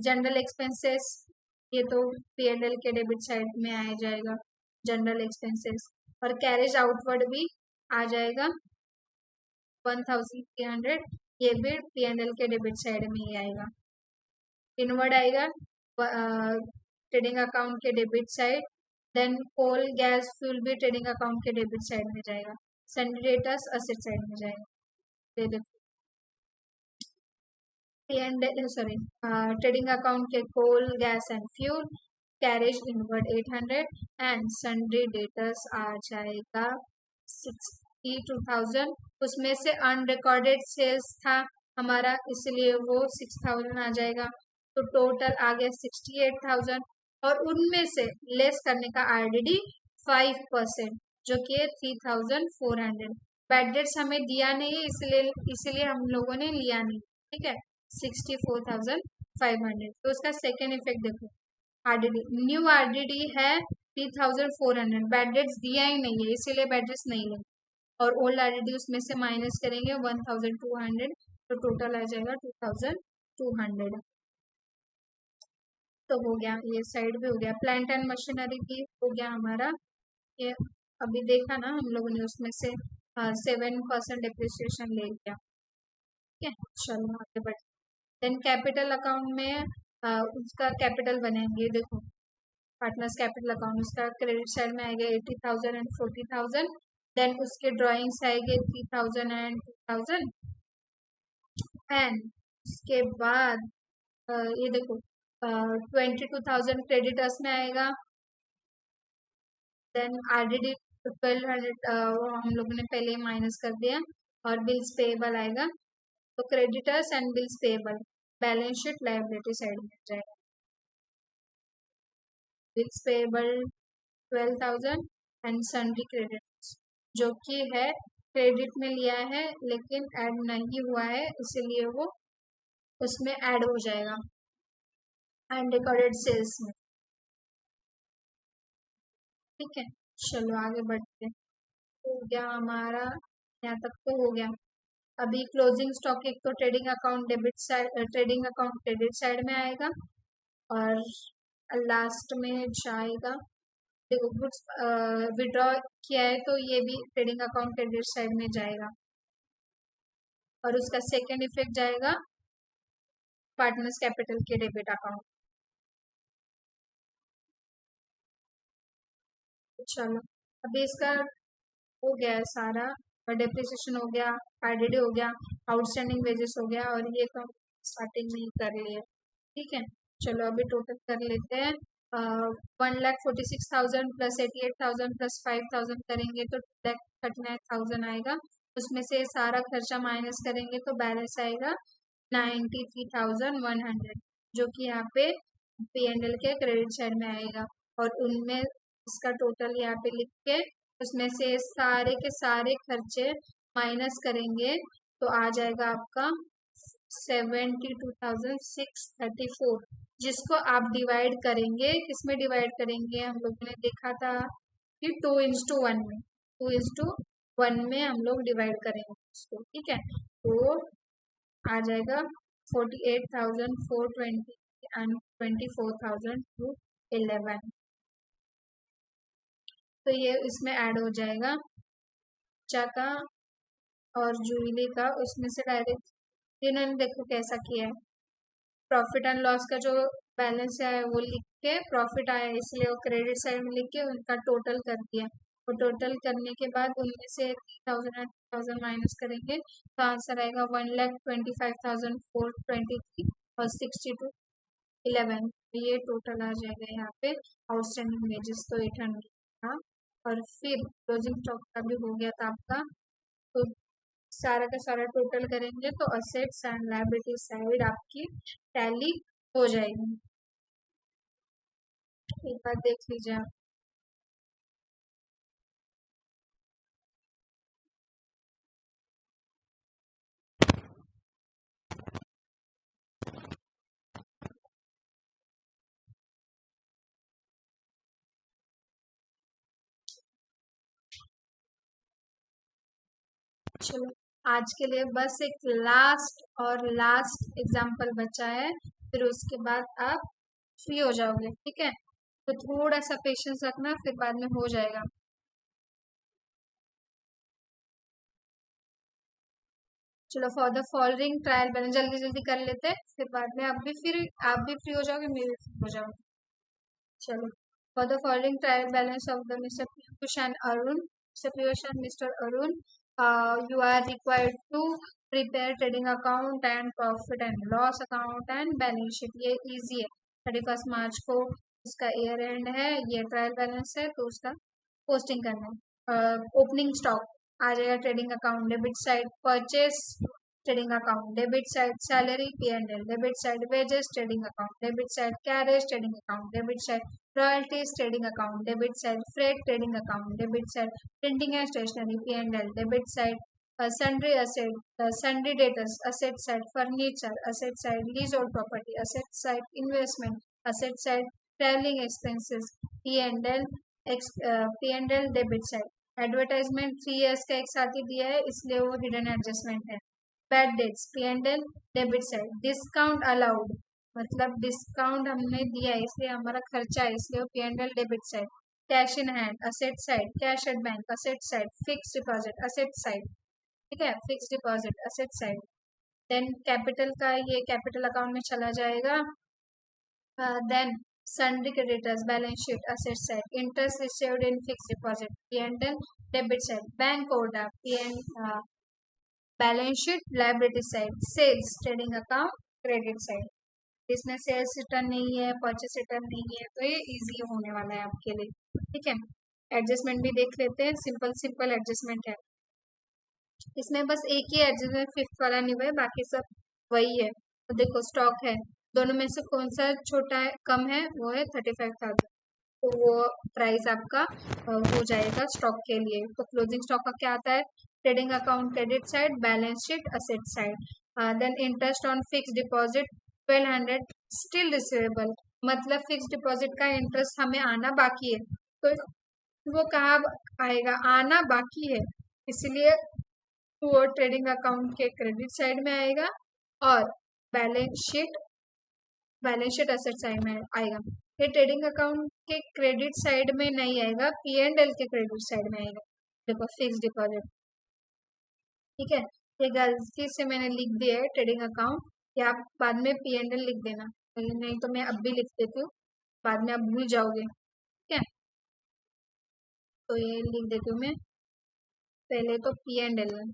S1: जनरल एक्सपेंसेस, ये तो P&L के डेबिट साइड में आ जाएगा जनरल एक्सपेंसेस, और कैरेज आउटवर्ड भी आ जाएगा 1,300, ये भी P&L के डेबिट साइड में ही आएगा। इनवर्ड आएगा ट्रेडिंग अकाउंट के debit side, then coal gas fuel भी ट्रेडिंग अकाउंट के डेबिट साइड में जाएगा, सन्ड्री डेटर्स असेट साइड में जाएगा। सॉरी, ट्रेडिंग अकाउंट के coal gas and fuel, carriage inward 800 and sundry debtors आ जाएगा 62,000, उसमें से अनरिकॉर्डेड सेल्स था हमारा, इसलिए वो 6,000 आ जाएगा, तो टोटल आ गया 68,000, और उनमें से लेस करने का RDD 5%, जो कि 3,400। बैड डेट्स हमें दिया नहीं है, इसलिए हम लोगों ने लिया नहीं, ठीक है, 64,500। तो उसका सेकेंड इफेक्ट देखो, RDD न्यू RDD है 3,400, बैड डेट्स दिया ही नहीं है, इसीलिए बैड डेट्स नहीं लेंगे, और ओल्ड RDD उसमें से माइनस करेंगे 1,200, तो टोटल आ जाएगा 2,200। तो हो गया, ये साइड भी हो गया। प्लांट एंड मशीनरी भी हो गया हमारा, ये अभी देखा ना हम लोगों ने, उसमें से 7% डिप्रिसिएशन ले लिया। ठीक है, चलो आगे बढ़ते। देन कैपिटल अकाउंट में उसका कैपिटल बनेंगे, देखो पार्टनर्स कैपिटल अकाउंट, उसका क्रेडिट साइड में आएगा 80,000 एंड 40,000। देन उसके ड्राइंग्स आएंगे 3,000 एंड 2,000। एंड उसके बाद ये देखो 22,000 क्रेडिटर्स में आएगा। देन आरडीडी 1200 वो हम लोगों ने पहले माइनस कर दिया। और बिल्स पेएबल आएगा, तो creditors and bills payable balance sheet liability side में जाएगा। Bills payable 12,000 and sundry creditors जो कि है क्रेडिट में लिया है लेकिन ऐड नहीं हुआ है, इसीलिए वो उसमें ऐड हो जाएगा एंड रिकॉर्डेड सेल्स में। ठीक है, चलो आगे बढ़ते हैं। हो गया हमारा, यहाँ तक तो हो गया। अभी क्लोजिंग स्टॉक एक तो trading account debit side, trading account credit side में आएगा और लास्ट में जाएगा, देखो गुड्स विड्रॉ किया है तो ये भी ट्रेडिंग अकाउंट क्रेडिट साइड में जाएगा और उसका सेकेंड इफेक्ट जाएगा पार्टनर्स कैपिटल के डेबिट अकाउंट। चलो अभी इसका हो गया है सारा, और डेप्रिसिएशन हो गया, आरडीडी हो गया, आउटस्टैंडिंग वेजेस हो गया, और ये तो स्टार्टिंग में ही कर लिए। ठीक है, चलो अभी टोटल कर लेते हैं। 1,46,000 प्लस 88,000 प्लस 5,000 करेंगे तो 2,39,000 आएगा। उसमें से सारा खर्चा माइनस करेंगे तो बैलेंस आएगा 93,100, जो कि यहाँ पे P&L के क्रेडिट साइड में आएगा। और उनमें इसका टोटल यहाँ पे लिख के उसमें से सारे के सारे खर्चे माइनस करेंगे तो आ जाएगा आपका 72,634, जिसको आप डिवाइड करेंगे, किसमें डिवाइड करेंगे, हम लोगों ने देखा था कि 2:1 में, 2:1 में हम लोग डिवाइड करेंगे उसको। ठीक है, तो आ जाएगा 48,420 एंड 24,211, तो ये इसमें ऐड हो जाएगा चा का और जूली का, उसमें से डायरेक्ट इन्होंने देखो कैसा किया है, प्रॉफिट एंड लॉस का जो बैलेंस है वो लिख के, प्रॉफिट आया इसलिए वो क्रेडिट साइड में लिख के उनका टोटल कर दिया, और टोटल करने के बाद उनमें से 3,000 एंड 2,000 माइनस करेंगे तो आंसर आएगा 1,25,423 और 6211। ये टोटल आ जाएगा यहाँ पे। आउटस्टैंडिंग वेजेस तो 800 था, और फिर क्लोजिंग स्टॉक का भी हो गया था आपका, तो सारा का सारा टोटल करेंगे तो असेट्स एंड लायबिलिटी साइड आपकी टैली हो जाएगी। एक बार देख लीजिए आप। चलो आज के लिए बस एक लास्ट एग्जाम्पल बचा है, फिर उसके बाद आप फ्री हो जाओगे। ठीक है, तो थोड़ा सा पेशेंस रखना, फिर बाद में हो जाएगा। चलो for the following trial balance जल्दी जल्दी कर लेते हैं, फिर बाद में आप भी फ्री हो जाओगे, मैं भी फ्री हो जाऊंगी। चलो, for the following trial balance of the mister Piyush and Arun, mister Piyush and mister Arun, you are required to prepare trading account and profit and loss account and balance sheet। ये इजी है, 31 मार्च को इसका ईयर एंड है, ये trial balance है तो उसका posting करना है। ओपनिंग स्टॉक आ जाएगा trading account debit side, purchase trading account debit side, salary P&L debit side, wages trading account debit side, carriage trading account debit side, royalties trading account debit side, freight trading account debit side, printing and stationery P&L debit side, sundry asset, sundry debtors asset side, furniture asset side, leasehold property asset side, investment asset side, traveling expenses P&L, P&L debit side, advertisement 3 years का एक साथ ही दिया है इसलिए वो hidden adjustment है। Bad debts P&L debit side, discount allowed मतलब discount हमने दिया है इसलिए हमारा खर्चा है इसलिए वो P&L debit side, cash in hand asset side, cash at bank asset side, fix deposit asset side. ठीक है, fix deposit asset side, then capital का ये कैपिटल अकाउंट में चला जाएगा। देन sundry creditors balance sheet asset side, interest received in fixed deposit P&L debit side, bank order balance sheet liability side, sales trading account credit side। इसमें sales return नहीं है, purchase return नहीं है, तो ये इजी होने वाला है आपके लिए। ठीक है, एडजस्टमेंट भी देख लेते हैं, सिंपल सिंपल एडजस्टमेंट है इसमें, बस एक ही एडजस्टमेंट फिफ्थ वाला नहीं हुआ है, बाकी सब वही है। तो देखो स्टॉक है, दोनों में से कौन सा छोटा है, कम है, वो है 35,000, तो वो प्राइस आपका हो जाएगा स्टॉक के लिए। तो क्लोजिंग स्टॉक का क्या आता है, trading account credit side, balance sheet asset side, then interest on fix deposit 1200 still receivable, मतलब फिक्स डिपॉजिट का इंटरेस्ट हमें आना बाकी है, तो वो कहाँ आएगा, आना बाकी है, इसलिए वो ट्रेडिंग अकाउंट के क्रेडिट साइड में आएगा, और बैलेंस शीट असेट साइड में आएगा। ये ट्रेडिंग अकाउंट के क्रेडिट साइड में नहीं आएगा, P&L के क्रेडिट साइड में आएगा। देखो फिक्स डिपॉजिट, ठीक है, ये गलती से मैंने लिख दिया है ट्रेडिंग अकाउंट, या आप बाद में P&L लिख देना, नहीं तो मैं अब भी लिख देती हूँ, बाद में आप भूल जाओगे। ठीक है, तो ये लिख देती हूँ मैं, पहले तो P&L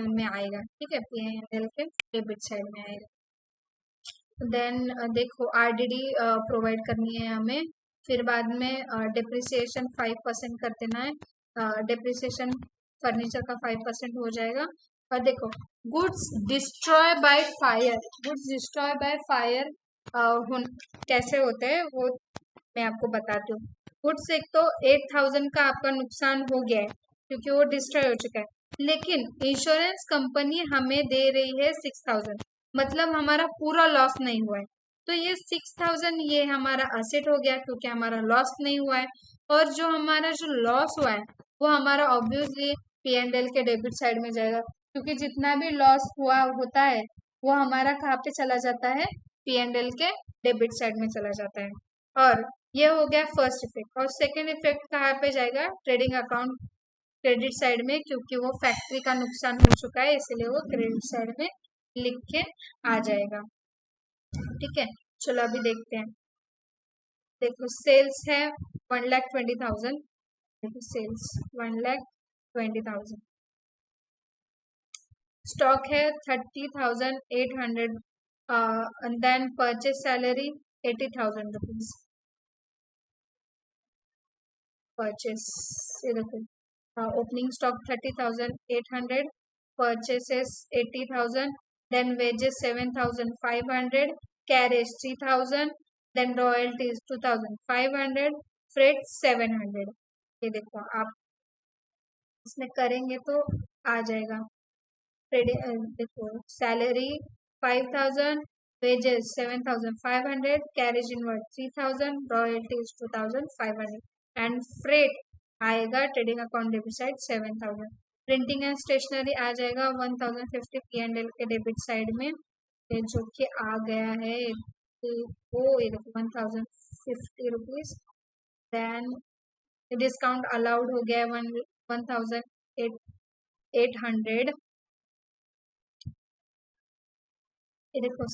S1: में आएगा। ठीक है, P&L के डेबिट साइड में आएगा। देन देखो RDD प्रोवाइड करनी है हमें, फिर बाद में डिप्रिसिएशन 5% कर देना है, डिप्रिसिएशन फर्नीचर का 5% हो जाएगा। और देखो goods destroy by fire, goods destroy by fire कैसे होते हैं वो मैं आपको बताती हूँ। गुड्स एक तो 8,000 का आपका नुकसान हो गया है क्योंकि वो डिस्ट्रॉय हो चुका है, लेकिन इंश्योरेंस कंपनी हमें दे रही है 6,000, मतलब हमारा पूरा लॉस नहीं हुआ है, तो ये 6,000 ये हमारा असेट हो गया क्योंकि हमारा लॉस नहीं हुआ है। और जो लॉस हुआ है वो हमारा ऑब्वियसली P&L के डेबिट साइड में जाएगा, क्योंकि जितना भी लॉस हुआ होता है वो हमारा कहाँ पे चला जाता है, P&L के डेबिट साइड में चला जाता है। और ये हो गया फर्स्ट इफेक्ट, और सेकेंड इफेक्ट कहाँ पे जाएगा, ट्रेडिंग अकाउंट क्रेडिट साइड में, क्योंकि वो फैक्ट्री का नुकसान हो चुका है इसलिए वो क्रेडिट साइड में लिख के आ जाएगा। ठीक है, चलो अभी देखते हैं। देखो सेल्स है 1,20,000, देखो सेल्स 1,20,000, स्टॉक है 30,800, then purchase salary 80,000 rupees, purchase ये देखो opening stock 30,800, purchases 80,000, then wages 7,500, carriage 3,000, then royalties 2,500, freight 700। ये देखो आप इसमें करेंगे तो आ जाएगा। देखो salary 5,000, wages 7,500, carriage inward 3,000, royalties 2,500, and freight आएगा trading account debit side 7,000, printing and stationery आ जाएगा 1,050 P&L के डेबिट साइड में, ये जो कि आ गया है वो ये देखो 1,050 रुपीज, देन डिस्काउंट अलाउड हो गया 1,800। ये देखो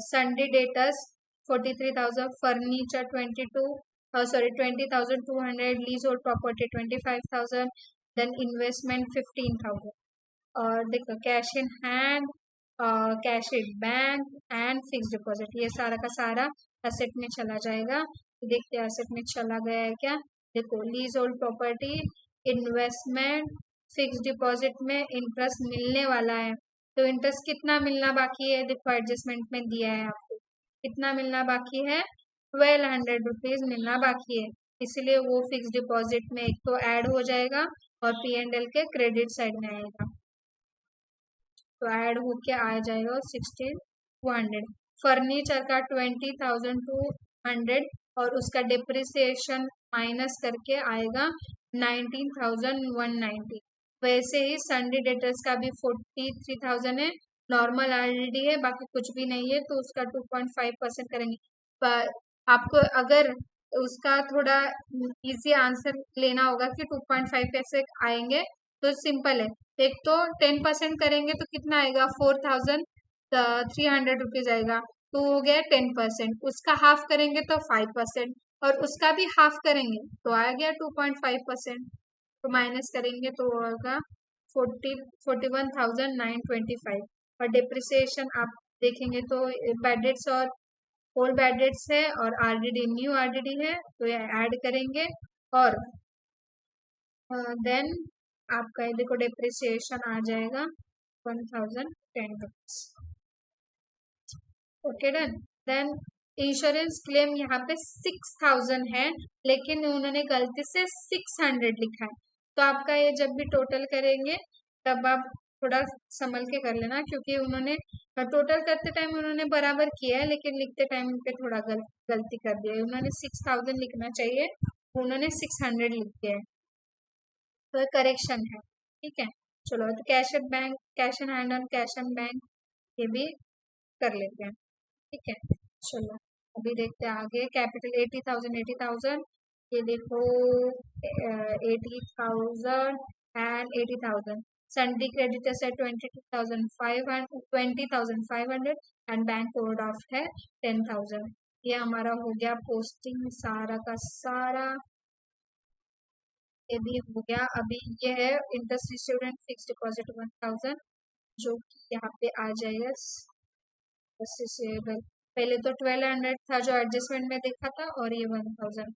S1: sundry debtors 43,000, furniture 20,200, lease hold property 25,000, then investment 15,000। और देखो cash in hand, cash in bank and fix deposit, ये सारा का सारा एसेट में चला जाएगा। देखते हैं एसेट में चला गया है क्या। देखो lease hold property, investment, fix deposit में इंटरेस्ट मिलने वाला है, तो इंटरेस्ट कितना मिलना बाकी है, देखो एडजस्टमेंट में दिया है आपको कितना मिलना बाकी है, 1,200 रुपीज मिलना बाकी है, इसलिए वो फिक्स डिपॉजिट में एक तो ऐड हो जाएगा और P&L के क्रेडिट साइड में आएगा, तो ऐड होके आ जाएगा 16,200। फर्नीचर का 20,200 और उसका डिप्रिसिएशन माइनस करके आएगा 19,190। वैसे ही संडे डेटर्स का भी 43,000 है, नॉर्मल RDD है, बाकी कुछ भी नहीं है, तो उसका 2.5% करेंगे। पर आपको अगर उसका थोड़ा इजी आंसर लेना होगा कि 2.5 कैसे आएंगे, तो सिंपल है। एक तो 10% करेंगे तो कितना आएगा, 4,300 रुपीज आएगा। तो हो गया 10%। उसका हाफ करेंगे तो 5%, और उसका भी हाफ करेंगे तो आ गया 2.5%। तो माइनस करेंगे तो होगा 41,925। और डिप्रिसिएशन आप देखेंगे तो बैड डेट्स और होल बैड डेट्स है, और आरडीडी न्यू आरडीडी है, तो ये ऐड करेंगे। और देन आपका ये देखो डिप्रिसिएशन आ जाएगा 1,010 rupees. Okay done. Then insurance claim यहाँ पे 6,000 है, लेकिन उन्होंने गलती से 600 लिखा है। तो आपका ये जब भी टोटल करेंगे तब आप थोड़ा संभल के कर लेना, क्योंकि उन्होंने टोटल करते टाइम उन्होंने बराबर किया है, लेकिन लिखते टाइम पे थोड़ा गलती कर दिया है। उन्होंने 6,000 लिखना चाहिए, उन्होंने 600 लिख दिया है, तो करेक्शन है। ठीक है, चलो तो cash at bank, cash in hand और कैश एंड बैंक ये भी कर लेते हैं। ठीक है, चलो अभी देखते हैं आगे। कैपिटल 80,000, 80,000, ये देखो 80,000 एंड 80,000। सन्डी क्रेडिटर्स है 22,500, 20,500 एंड बैंक ओवरड्राफ्ट है 10,000। ये हमारा हो गया पोस्टिंग सारा का सारा, ये भी हो गया। अभी ये है interest received and fix deposit 1,000, जो कि यहाँ पे आ जाएगा रिसीवेबल। पहले तो 1,200 था जो एडजस्टमेंट में देखा था, और ये 1,000,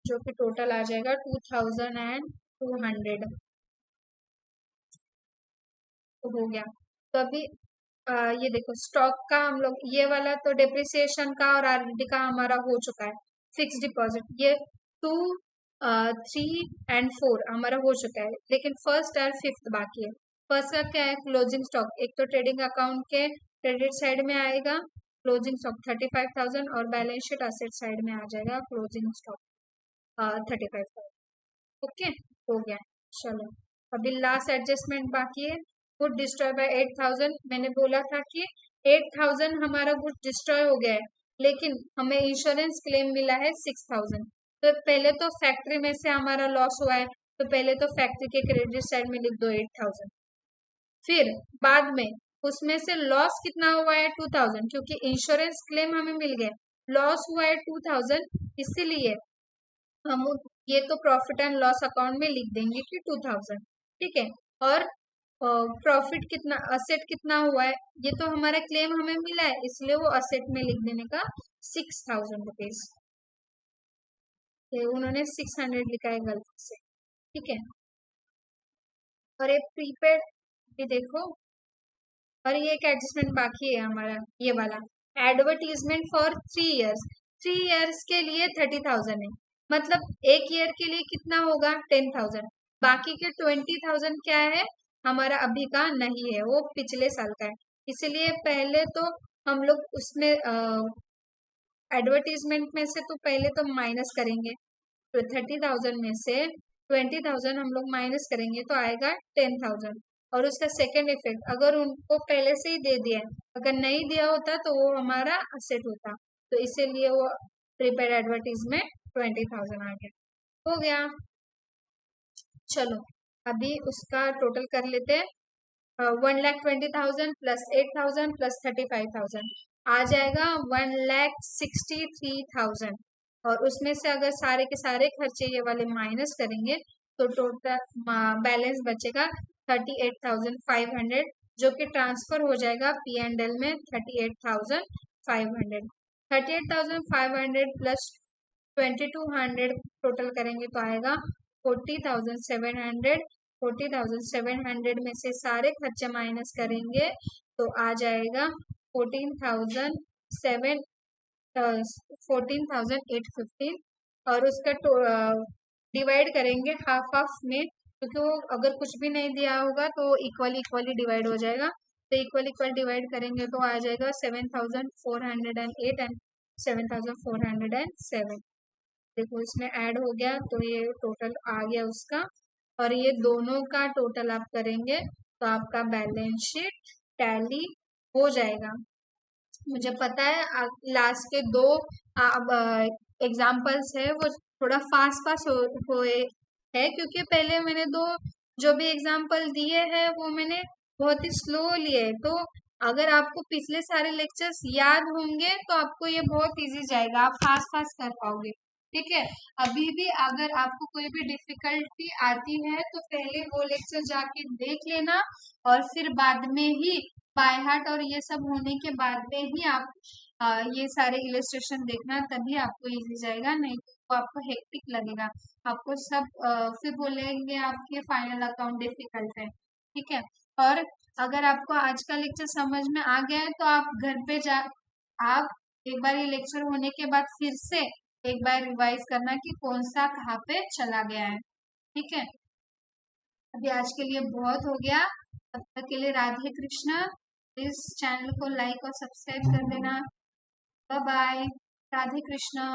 S1: जो कि टोटल आ जाएगा 2,200। तो हो गया। तो अभी ये देखो स्टॉक का हम लोग ये वाला तो डिप्रिसिएशन का और आरडी का हमारा हो चुका है। फिक्स डिपॉजिट ये 2, 3 एंड 4 हमारा हो चुका है, लेकिन फर्स्ट और फिफ्थ बाकी है। फर्स्ट का क्या है, क्लोजिंग स्टॉक। एक तो ट्रेडिंग अकाउंट के क्रेडिट साइड में आएगा क्लोजिंग स्टॉक 35,000, और बैलेंस शीट असेट साइड में आ जाएगा क्लोजिंग स्टॉक 35,000। ओके, हो गया। चलो अभी लास्ट एडजस्टमेंट बाकी है। Good destroy by 8,000। मैंने बोला था कि 8,000 हमारा गुड डिस्ट्रॉय हो गया है, लेकिन हमें इंश्योरेंस क्लेम मिला है 6,000। तो पहले तो फैक्ट्री में से हमारा लॉस हुआ है, तो पहले तो फैक्ट्री के क्रेडिट साइड में लिख दो 8,000। फिर बाद में उसमें से लॉस कितना हुआ है 2,000, क्योंकि इंश्योरेंस क्लेम हमें मिल गया, लॉस हुआ है 2,000, इसीलिए हम ये तो प्रॉफिट एंड लॉस अकाउंट में लिख देंगे कि 2,000। ठीक है, और प्रॉफिट कितना, असेट कितना हुआ है, ये तो हमारा क्लेम हमें मिला है, इसलिए वो असेट में लिख देने का 6,000 रुपीज। उन्होंने 600 लिखा है गलती से। ठीक है, और एक प्रीपेड भी देखो, और ये एक एडजस्टमेंट बाकी है हमारा ये वाला। एडवर्टीजमेंट फॉर 3 इयर्स, 3 इयर्स के लिए 30,000 है, मतलब एक ईयर के लिए कितना होगा 10,000। बाकी के 20,000 क्या है, हमारा अभी का नहीं है, वो पिछले साल का है। इसीलिए पहले तो हम लोग उसमें एडवर्टीजमेंट में से तो पहले तो माइनस करेंगे, तो 30,000 में से 20,000 हम लोग माइनस करेंगे तो आएगा 10,000। और उसका सेकेंड इफेक्ट, अगर उनको पहले से ही दे दिया है, अगर नहीं दिया होता तो वो हमारा असेट होता, तो इसीलिए वो प्रीपेड एडवर्टीजमेंट 20,000 आ गया। हो गया। चलो अभी उसका टोटल कर लेते हैं। 1,20,000 प्लस 8,000 प्लस 35,000 आ जाएगा 1,63,000। और उसमें से अगर सारे के सारे खर्चे ये वाले माइनस करेंगे तो टोटल बैलेंस बचेगा 38,500, जो कि ट्रांसफर हो जाएगा P&L में 38,500। 38,500 प्लस 2,200 टोटल करेंगे तो आएगा 40,700। 40,700 में से सारे खर्चे माइनस करेंगे तो आ जाएगा 14,815। और उसका डिवाइड करेंगे हाफ हाफ में, क्योंकि वो अगर कुछ भी नहीं दिया होगा तो इक्वली इक्वली डिवाइड हो जाएगा। तो इक्वल इक्वल डिवाइड करेंगे तो आ जाएगा 7,408 एंड 7,407। देखो इसमें ऐड हो गया तो ये टोटल आ गया उसका, और ये दोनों का टोटल आप करेंगे तो आपका बैलेंस शीट टैली हो जाएगा। मुझे पता है लास्ट के 2 एग्जाम्पल्स है वो थोड़ा फास्ट फास्ट हुए है, क्योंकि पहले मैंने 2 जो भी एग्जाम्पल दिए हैं वो मैंने बहुत ही स्लो लिए, तो अगर आपको पिछले सारे लेक्चर्स याद होंगे तो आपको ये बहुत इजी जाएगा, आप फास्ट फास्ट कर पाओगे। ठीक है, अभी भी अगर आपको कोई भी डिफिकल्टी आती है तो पहले वो लेक्चर जाके देख लेना, और फिर बाद में ही बाय हार्ट और ये सब होने के बाद में ही आप ये सारे इलस्ट्रेशन देखना, तभी आपको इजी जाएगा, नहीं तो आपको हेक्टिक लगेगा, आपको सब फिर बोलेंगे आपके फाइनल अकाउंट डिफिकल्ट है। ठीक है, और अगर आपको आज का लेक्चर समझ में आ गया है तो आप घर पे जा, आप एक बार ये लेक्चर होने के बाद फिर से एक बार रिवाइज करना कि कौन सा कहाँ पे चला गया है। ठीक है, अभी आज के लिए बहुत हो गया, तब तक के लिए राधे कृष्णा। इस चैनल को लाइक और सब्सक्राइब कर देना। Bye bye, Radhe Krishna.